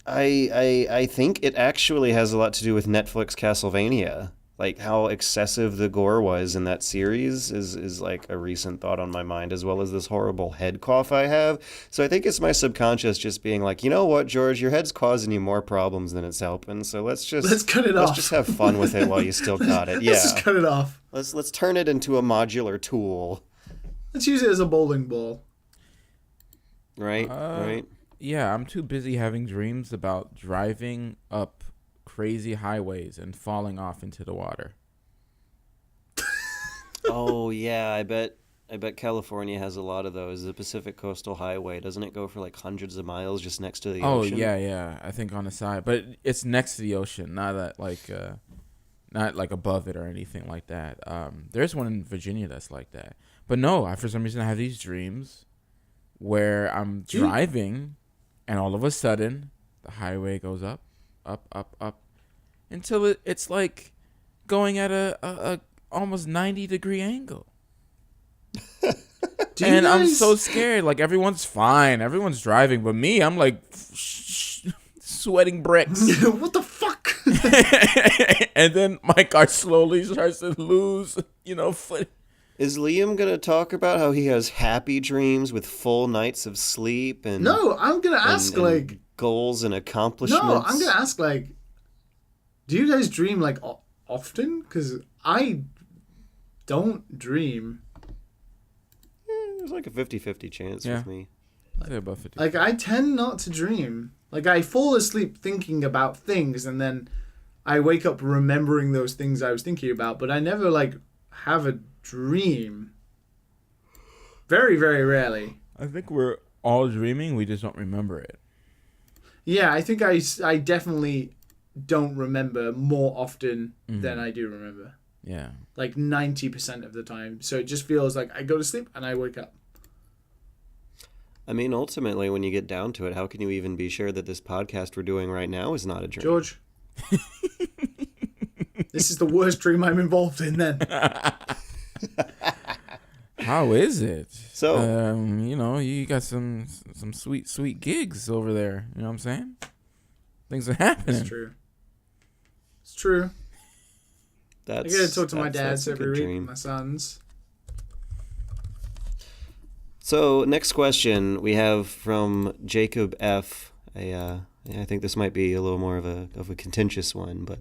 I think it actually has a lot to do with Netflix Castlevania. Like how excessive the gore was in that series is like a recent thought on my mind, as well as this horrible head cough I have. So I think it's my subconscious just being like, you know what, George, your head's causing you more problems than it's helping. So let's cut it off. Let's just have fun with it while you still got it. Yeah. Let's just cut it off. Let's turn it into a modular tool. Let's use it as a bowling ball. Right. Right. Yeah, I'm too busy having dreams about driving up crazy highways and falling off into the water. Oh yeah, I bet California has a lot of those. The Pacific Coastal Highway, doesn't it go for like hundreds of miles just next to the ocean? Oh yeah, I think on the side, but it's next to the ocean, not like above it or anything like that. There's one in Virginia that's like that. But no, for some reason I have these dreams where I'm driving and all of a sudden the highway goes up, until it's like going at a almost 90-degree angle. And I'm so scared. Like everyone's fine, everyone's driving, but me, I'm like sweating bricks. What the fuck? And then my car slowly starts to lose, foot. Is Liam gonna talk about how he has happy dreams with full nights of sleep and no? I'm gonna ask like goals and accomplishments. No, I'm gonna ask like, do you guys dream like often? Because I don't dream. There's like a 50-50 chance with me. I'd say about 50. Like I tend not to dream. Like I fall asleep thinking about things, and then I wake up remembering those things I was thinking about. But I never like have a dream. Very, very rarely. I think we're all dreaming. We just don't remember it. Yeah, I think I definitely don't remember more often than I do remember. Yeah. Like 90% of the time. So it just feels like I go to sleep and I wake up. I mean, ultimately, when you get down to it, how can you even be sure that this podcast we're doing right now is not a dream? George. This is the worst dream I'm involved in then. How is it? So, you got some sweet gigs over there. You know what I'm saying? Things are happening. It's true. It's true. I gotta talk to my dads that's a every good week, dream. my sons. So next question we have from Jacob F. I think this might be a little more of a contentious one, but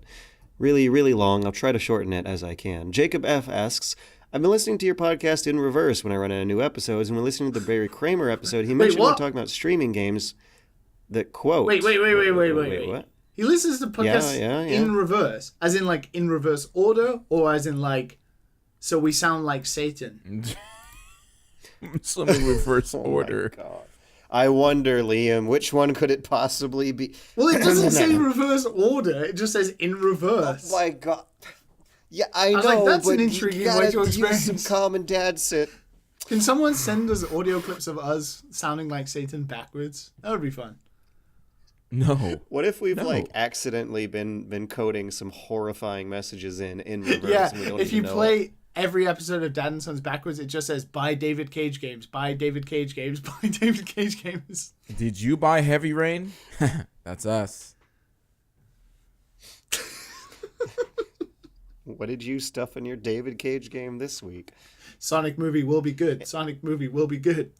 really, really long. I'll try to shorten it as I can. Jacob F. asks, I've been listening to your podcast in reverse when I run out of new episodes, and when listening to the Barry Kramer episode, he mentioned when what? talking about streaming games that quote... Wait. What? He listens to podcasts Yeah. in reverse, as in like in reverse order, or as in like, so we sound like Satan. Some in reverse order. My God. I wonder, Liam, which one could it possibly be? Well, it doesn't say reverse order; it just says in reverse. Oh my God. Yeah, I was know, like, that's but an intriguing you gotta way to use experience. some common dad sit. Can someone send us audio clips of us sounding like Satan backwards? That would be fun. No. What if we've No. like accidentally been coding some horrifying messages in reverse? Yeah, and we don't if you even know play it? every episode of Dad and Sons backwards, it just says "Buy David Cage games, buy David Cage games, buy David Cage games." Did you buy Heavy Rain? That's us. What did you stuff in your David Cage game this week? Sonic movie will be good. Sonic movie will be good.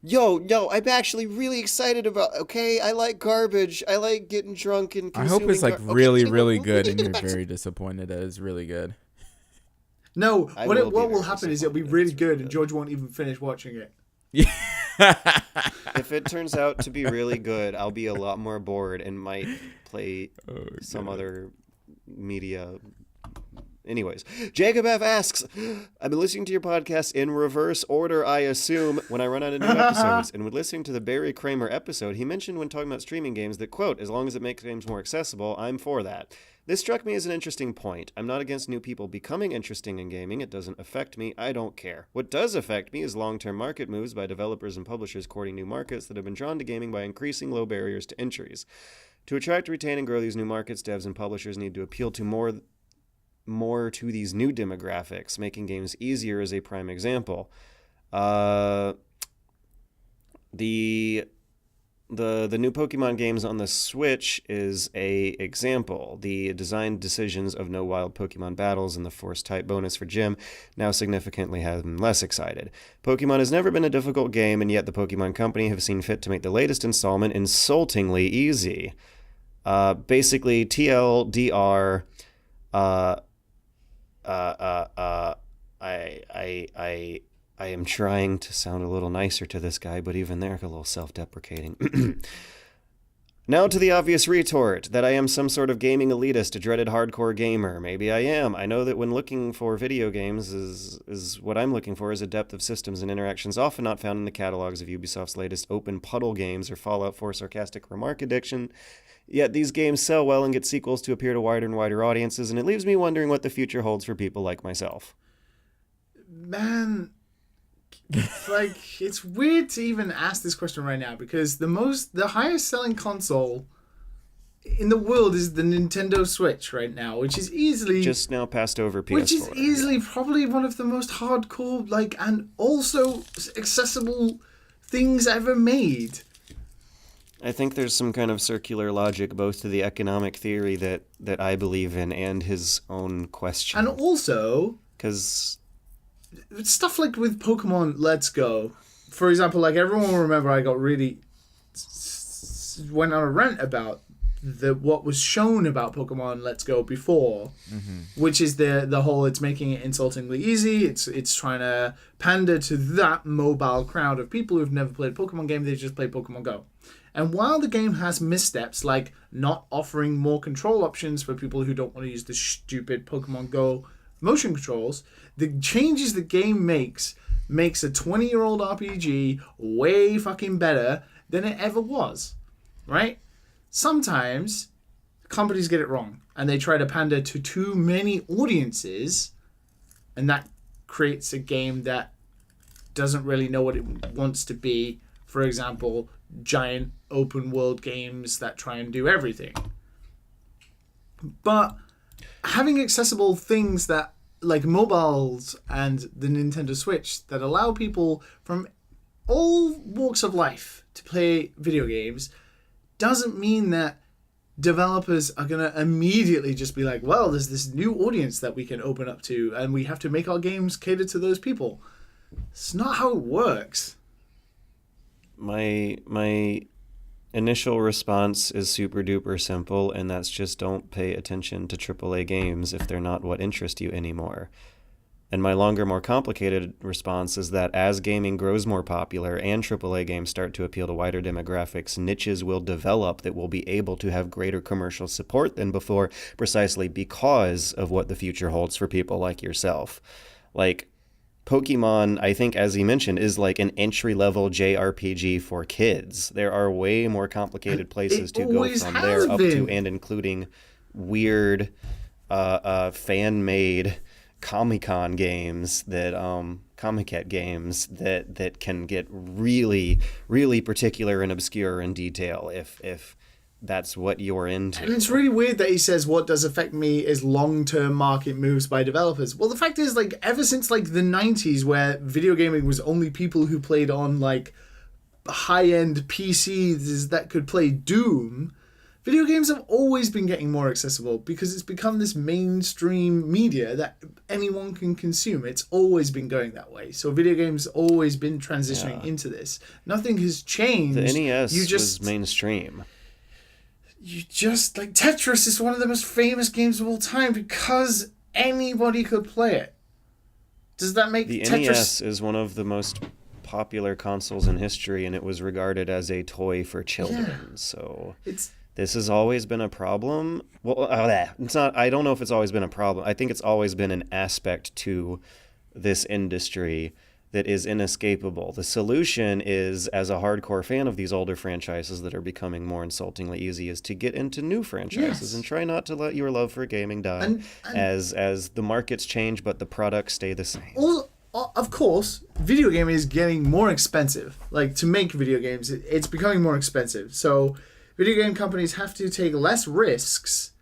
Yo, I'm actually really excited about. Okay, I like garbage. I like getting drunk and. I hope it's like consuming really, okay, really we'll good, get and you're back to- very disappointed that it's really good. No, I what will be will very happen is it'll be disappointed really it's good, really and good. George won't even finish watching it. If it turns out to be really good, I'll be a lot more bored and might play some other media. Anyways, Jacob F. asks, I've been listening to your podcast in reverse order, I assume, when I run out of new episodes. And when listening to the Barry Kramer episode, he mentioned when talking about streaming games that, quote, as long as it makes games more accessible, I'm for that. This struck me as an interesting point. I'm not against new people becoming interesting in gaming. It doesn't affect me. I don't care. What does affect me is long-term market moves by developers and publishers courting new markets that have been drawn to gaming by increasing low barriers to entries. To attract, retain, and grow these new markets, devs and publishers need to appeal to more to these new demographics, making games easier is a prime example. The new Pokemon games on the Switch is a example. The design decisions of no wild Pokemon battles and the force type bonus for Gym now significantly have them less excited. Pokemon has never been a difficult game, and yet the Pokemon Company have seen fit to make the latest installment insultingly easy. Basically, TLDR. I am trying to sound a little nicer to this guy, but even they're a little self-deprecating. Now to the obvious retort, that I am some sort of gaming elitist, a dreaded hardcore gamer. Maybe I am. I know that when looking for video games is what I'm looking for is a depth of systems and interactions often not found in the catalogs of Ubisoft's latest open puddle games or Fallout 4 sarcastic remark addiction. Yet these games sell well and get sequels to appeal to wider and wider audiences, and it leaves me wondering what the future holds for people like myself. Man, like, it's weird to even ask this question right now because the highest selling console in the world is the Nintendo Switch right now, which is easily Just now passed over PS4. which is easily probably one of the most hardcore, like, and also accessible things ever made. I think there's some kind of circular logic both to the economic theory that I believe in and his own question. And also, Because stuff like with Pokemon Let's Go, for example, like everyone will remember I got really went on a rant about what was shown about Pokemon Let's Go before, which is the whole it's making it insultingly easy. It's trying to pander to that mobile crowd of people who've never played a Pokemon game. They just play Pokemon Go. And while the game has missteps like not offering more control options for people who don't want to use the stupid Pokemon Go motion controls, the changes the game makes a 20-year-old RPG way fucking better than it ever was, right? Sometimes companies get it wrong and they try to pander to too many audiences, and that creates a game that doesn't really know what it wants to be. For example, giant open world games that try and do everything. But having accessible things that like mobiles and the Nintendo Switch that allow people from all walks of life to play video games doesn't mean that developers are going to immediately just be like, well, there's this new audience that we can open up to, and we have to make our games cater to those people. It's not how it works. My initial response is super duper simple, and that's just don't pay attention to AAA games if they're not what interest you anymore. And my longer, more complicated response is that as gaming grows more popular and AAA games start to appeal to wider demographics, niches will develop that will be able to have greater commercial support than before, precisely because of what the future holds for people like yourself. Like, Pokemon, I think, as he mentioned, is like an entry-level JRPG for kids. There are way more complicated places to go from there up to and including weird fan-made Comic-Con games that Comic-Cat games that can get really, really particular and obscure in detail if that's what you're into. And it's really weird that he says what does affect me is long-term market moves by developers. Well, the fact is, like, ever since like the 90s, where video gaming was only people who played on like high-end PCs that could play Doom, video games have always been getting more accessible because it's become this mainstream media that anyone can consume. It's always been going that way. So video games always been transitioning into this. Nothing has changed. The NES was mainstream. You just, like, Tetris is one of the most famous games of all time because anybody could play it. Does that make the Tetris... NES is one of the most popular consoles in history, and it was regarded as a toy for children. So this has always been a problem. Well, it's not. I don't know if it's always been a problem. I think it's always been an aspect to this industry that is inescapable. The solution is, as a hardcore fan of these older franchises that are becoming more insultingly easy, is to get into new franchises and try not to let your love for gaming die as the markets change, but the products stay the same. Well, of course, video gaming is getting more expensive. Like, to make video games, it's becoming more expensive. So video game companies have to take less risks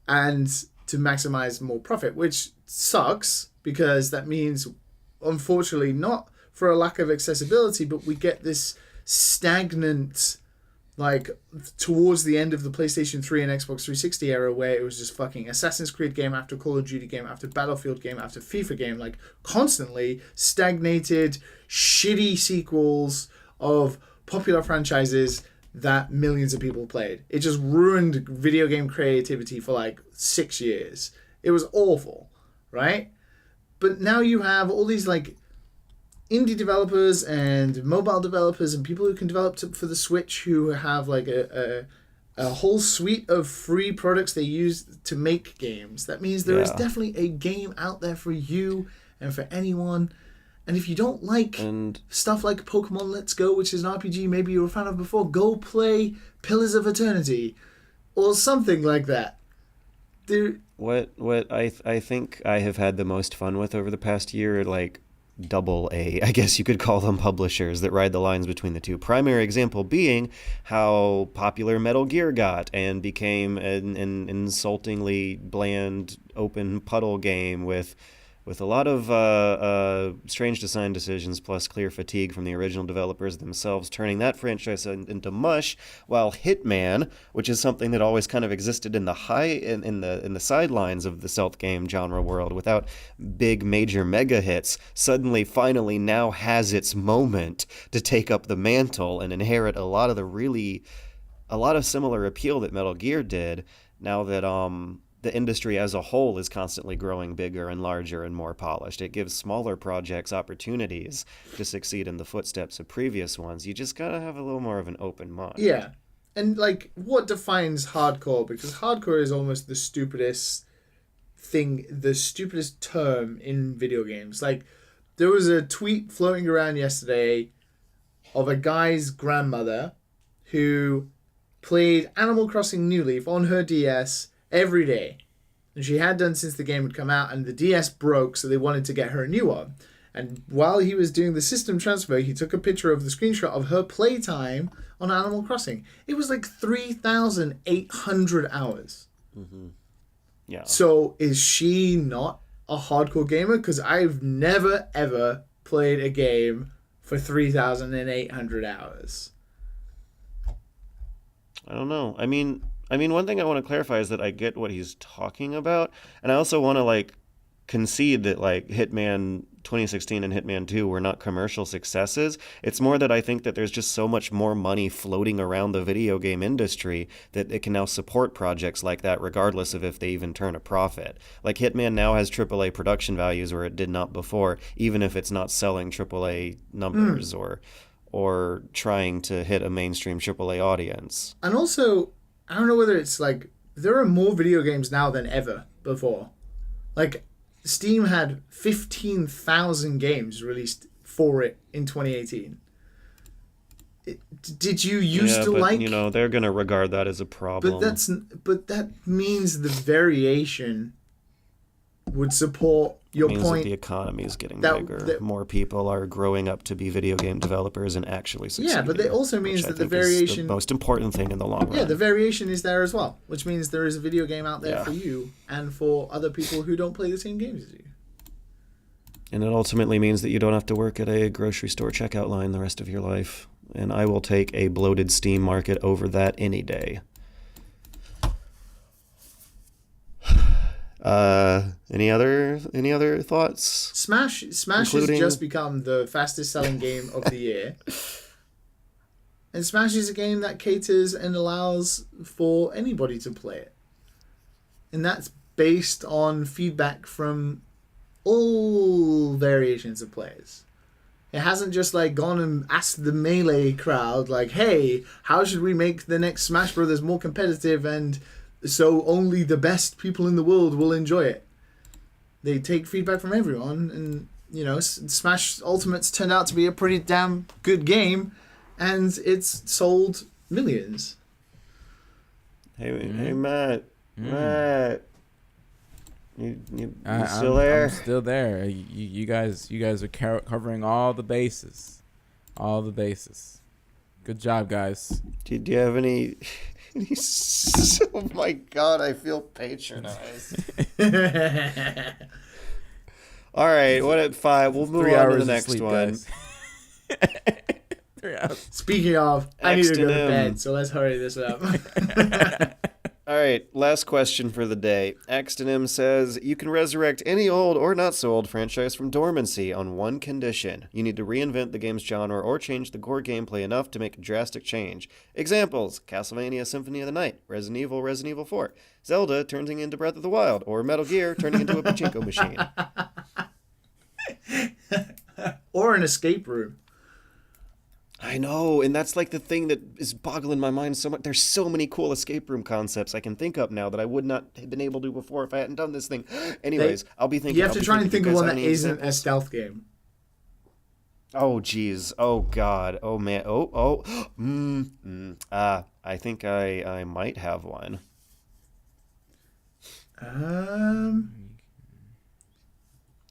and to maximize more profit, which sucks because that means, unfortunately, not for a lack of accessibility, but we get this stagnant, like, towards the end of the PlayStation 3 and Xbox 360 era, where it was just fucking Assassin's Creed game after Call of Duty game after Battlefield game after FIFA game, like, constantly stagnated, shitty sequels of popular franchises that millions of people played. It just ruined video game creativity for like 6 years. It was awful, right? But now you have all these like indie developers and mobile developers and people who can develop for the Switch, who have like a whole suite of free products they use to make games. That means there is definitely a game out there for you and for anyone. And if you don't like stuff like Pokemon Let's Go, which is an RPG maybe you were a fan of before, go play Pillars of Eternity or something like that. What I think I have had the most fun with over the past year, like AA, I guess you could call them, publishers that ride the lines between the two. Primary example being how popular Metal Gear got and became an insultingly bland open puddle game with a lot of strange design decisions plus clear fatigue from the original developers themselves, turning that franchise into mush, while Hitman, which is something that always kind of existed in the sidelines of the stealth game genre world without big major mega hits, suddenly finally now has its moment to take up the mantle and inherit a lot of similar appeal that Metal Gear did, now that the industry as a whole is constantly growing bigger and larger and more polished. It gives smaller projects opportunities to succeed in the footsteps of previous ones. You just gotta have a little more of an open mind. Yeah. And like, what defines hardcore? Because hardcore is almost the stupidest thing, the stupidest term in video games. Like, there was a tweet floating around yesterday of a guy's grandmother who played Animal Crossing New Leaf on her DS every day. And she had done since the game had come out, and the DS broke, so they wanted to get her a new one. And while he was doing the system transfer, he took a picture of the screenshot of her playtime on Animal Crossing. It was like 3,800 hours. Mm-hmm. Yeah. So is she not a hardcore gamer? Because I've never, ever played a game for 3,800 hours. I don't know. I mean, I mean, one thing I want to clarify is that I get what he's talking about, and I also want to like concede that like Hitman 2016 and Hitman 2 were not commercial successes. It's more that I think that there's just so much more money floating around the video game industry that it can now support projects like that regardless of if they even turn a profit. Like Hitman now has AAA production values where it did not before, even if it's not selling AAA numbers or trying to hit a mainstream AAA audience. And also, I don't know whether it's like there are more video games now than ever before. Like Steam had 15,000 games released for it in 2018. Did you used to but, like? You know, they're gonna regard that as a problem. But that means the variation would support your means point. that the economy is getting bigger. More people are growing up to be video game developers and actually succeeding. Yeah, but it also means that the variation is the most important thing in the long run. Yeah, the variation is there as well, which means there is a video game out there for you and for other people who don't play the same games as you. And it ultimately means that you don't have to work at a grocery store checkout line the rest of your life. And I will take a bloated Steam market over that any day. Any other thoughts? Smash has just become the fastest selling game of the year. And Smash is a game that caters and allows for anybody to play it. And that's based on feedback from all variations of players. It hasn't just like gone and asked the Melee crowd like, hey, how should we make the next Smash Brothers more competitive and so only the best people in the world will enjoy it. They take feedback from everyone, and you know, Smash Ultimates turned out to be a pretty damn good game, and it's sold millions. Hey, Matt, you still I'm there? I'm still there. You guys are covering all the bases, Good job, guys. Do you have any? Oh my God, I feel patronized. All right, what at 5? We'll move 3 on hours to the of next sleep, one. guys. 3 hours. Speaking of, I need to go to X&M. bed, so let's hurry this up. All right, last question for the day. X&M says, you can resurrect any old or not so old franchise from dormancy on one condition. You need to reinvent the game's genre or change the core gameplay enough to make a drastic change. Examples, Castlevania Symphony of the Night, Resident Evil 4, Zelda turning into Breath of the Wild, or Metal Gear turning into a pachinko machine. Or an escape room. I know, and that's like the thing that is boggling my mind so much. There's so many cool escape room concepts I can think of now that I would not have been able to before if I hadn't done this thing. Anyways, I'll be thinking. You have to try and think of one that isn't a examples. stealth game. Oh, geez. Oh, God. Oh, man. I think I might have one.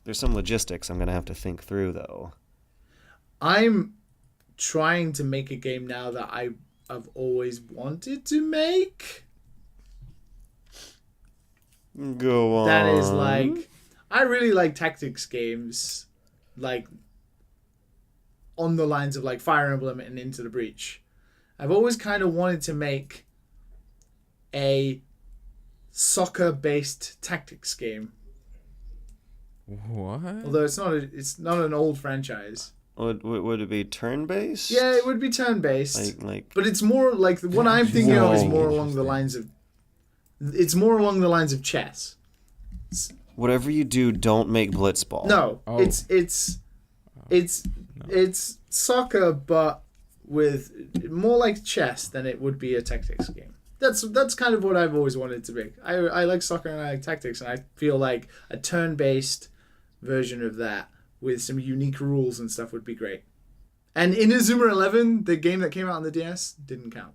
There's some logistics I'm going to have to think through, though. I'm trying to make a game now that I've always wanted to make. Go on. That is like, I really like tactics games, like on the lines of like Fire Emblem and Into the Breach. I've always kind of wanted to make a soccer-based tactics game. What? Although it's not an old franchise. Would it be turn-based? Yeah, it would be turn-based. Like, but it's more like what I'm thinking of is more along the lines of. It's more along the lines of chess. whatever you do, don't make blitzball. No, Oh. it's soccer, but with more like chess than it would be a tactics game. That's kind of what I've always wanted to make. I like soccer and I like tactics, and I feel like a turn-based version of that with some unique rules and stuff would be great. And Inazuma 11, the game that came out on the DS, didn't count.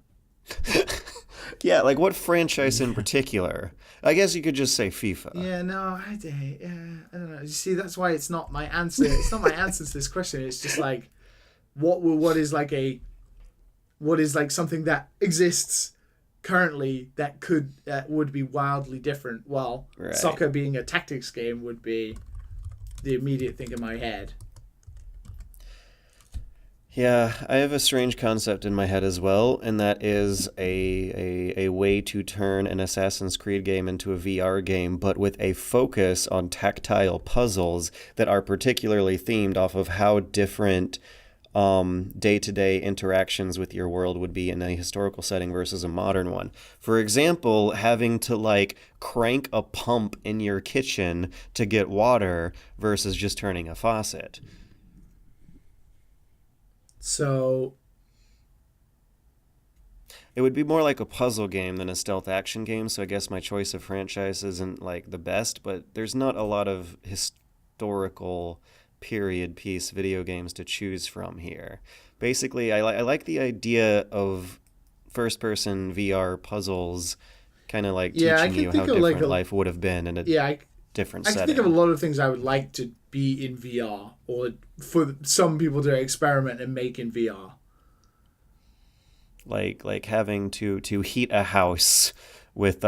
Yeah, like what franchise in particular? I guess you could just say FIFA. Yeah, no, I don't know. You see, that's why it's not my answer. It's not my answer to this question. It's just like, what is like something that exists currently that would be wildly different. Well, Right. Soccer being a tactics game would be the immediate thing in my head. Yeah, I have a strange concept in my head as well, and that is a way to turn an Assassin's Creed game into a VR game, but with a focus on tactile puzzles that are particularly themed off of how different day-to-day interactions with your world would be in a historical setting versus a modern one. For example, having to like crank a pump in your kitchen to get water versus just turning a faucet. So It would be more like a puzzle game than a stealth action game, so I guess my choice of franchise isn't like the best, but there's not a lot of historical period piece video games to choose from here. Basically, I like the idea of first-person VR puzzles, kind of like teaching you how different life would have been in a different I setting. can think of a lot of things I would like to be in VR, or for some people to experiment and make in VR. Like having to heat a house with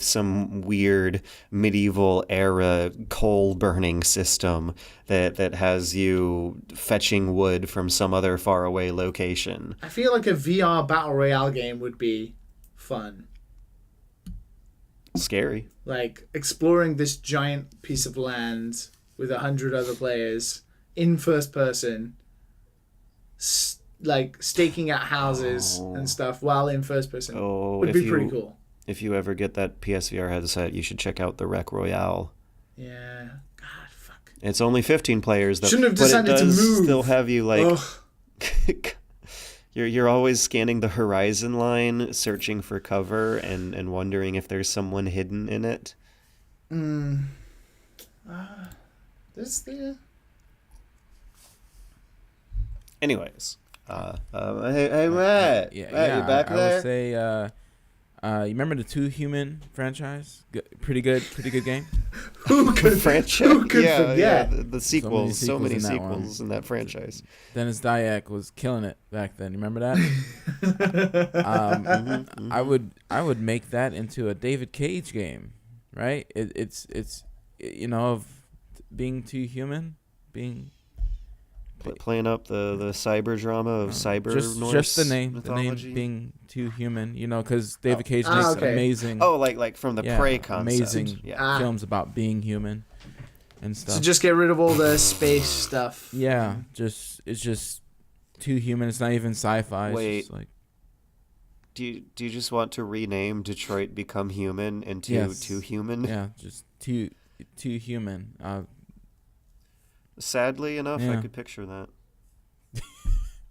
some weird medieval era coal burning system that has you fetching wood from some other faraway location. I feel like a VR battle royale game would be fun. Scary. Like exploring this giant piece of land with 100 other players in first person, like staking out houses and stuff while in first person would be pretty cool. If you ever get that PSVR headset, you should check out the Rec Royale. Yeah. God, fuck. It's only 15 players, though. Shouldn't have decided to move. Still have you like... You're always scanning the horizon line, searching for cover, and wondering if there's someone hidden in it. Anyways, hey Matt, you back there? I would say, you remember the Two Human franchise? Pretty good game. Who could forget? Yeah, the sequels, so many in that sequels in that franchise. Dennis Dyack was killing it back then. You remember that? I would make that into a David Cage game, right? It's of being too human, being playing up the cyber drama of cyber Norse just the name mythology. Being too human, because David Cage makes amazing like from the Prey concept, amazing films about being human and stuff. So just get rid of all the space stuff. Yeah, it's just too human. It's not even sci-fi. Wait, it's just like, do you just want to rename Detroit Become Human into Too Human? Yeah, just too human. Sadly enough, I could picture that.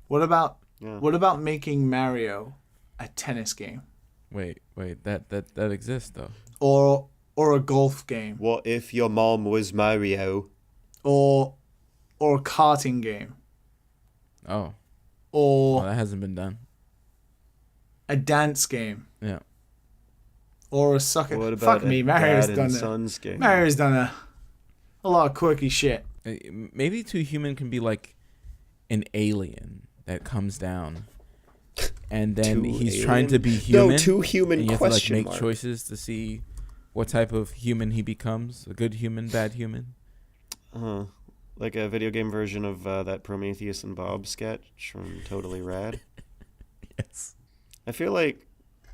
What about making Mario a tennis game? Wait, that exists though. Or a golf game. What if your mom was Mario? Or a karting game. Oh. Or that hasn't been done. A dance game. Yeah. Or a soccer. What about Fuck me, Mario's done Sons game? Mario's done a lot of quirky shit. Maybe Too Human can be like an alien that comes down, and then he's trying to be human. No, Too Human. And you have to make mark. choices to see what type of human he becomes. A good human, bad human. Like a video game version of that Prometheus and Bob sketch from Totally Rad. Yes. I feel like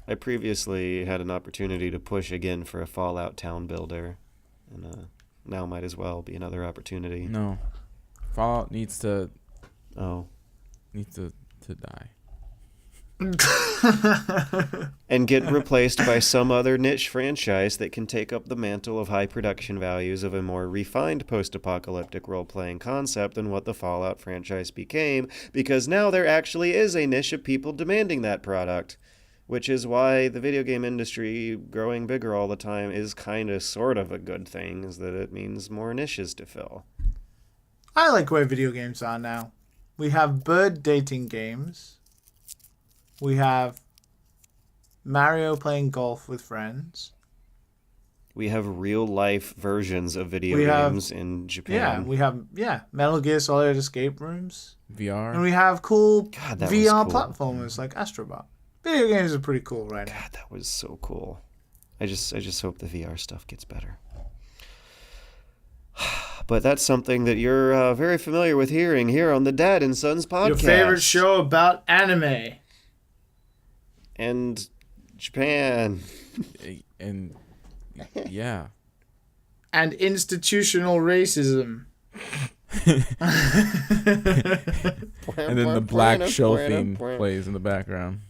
I previously had an opportunity to push again for a Fallout town builder, and now might as well be another opportunity. No, Fallout needs to die. And get replaced by some other niche franchise that can take up the mantle of high production values of a more refined post-apocalyptic role-playing concept than what the Fallout franchise became, because now there actually is a niche of people demanding that product, which is why the video game industry growing bigger all the time is kind of sort of a good thing, is that it means more niches to fill. I like where video games are now. We have bird dating games. We have Mario playing golf with friends. We have real-life versions of video games in Japan. Yeah, we have Metal Gear Solid Escape Rooms. VR. And we have cool VR cool. platformers like Astrobot. Video games are pretty cool right now. God, that was so cool. I just hope the VR stuff gets better. but that's something that you're very familiar with hearing here on the Dad and Sons podcast. Your favorite show about anime. And Japan. And yeah. And institutional racism. And then the black show theme plays in the background.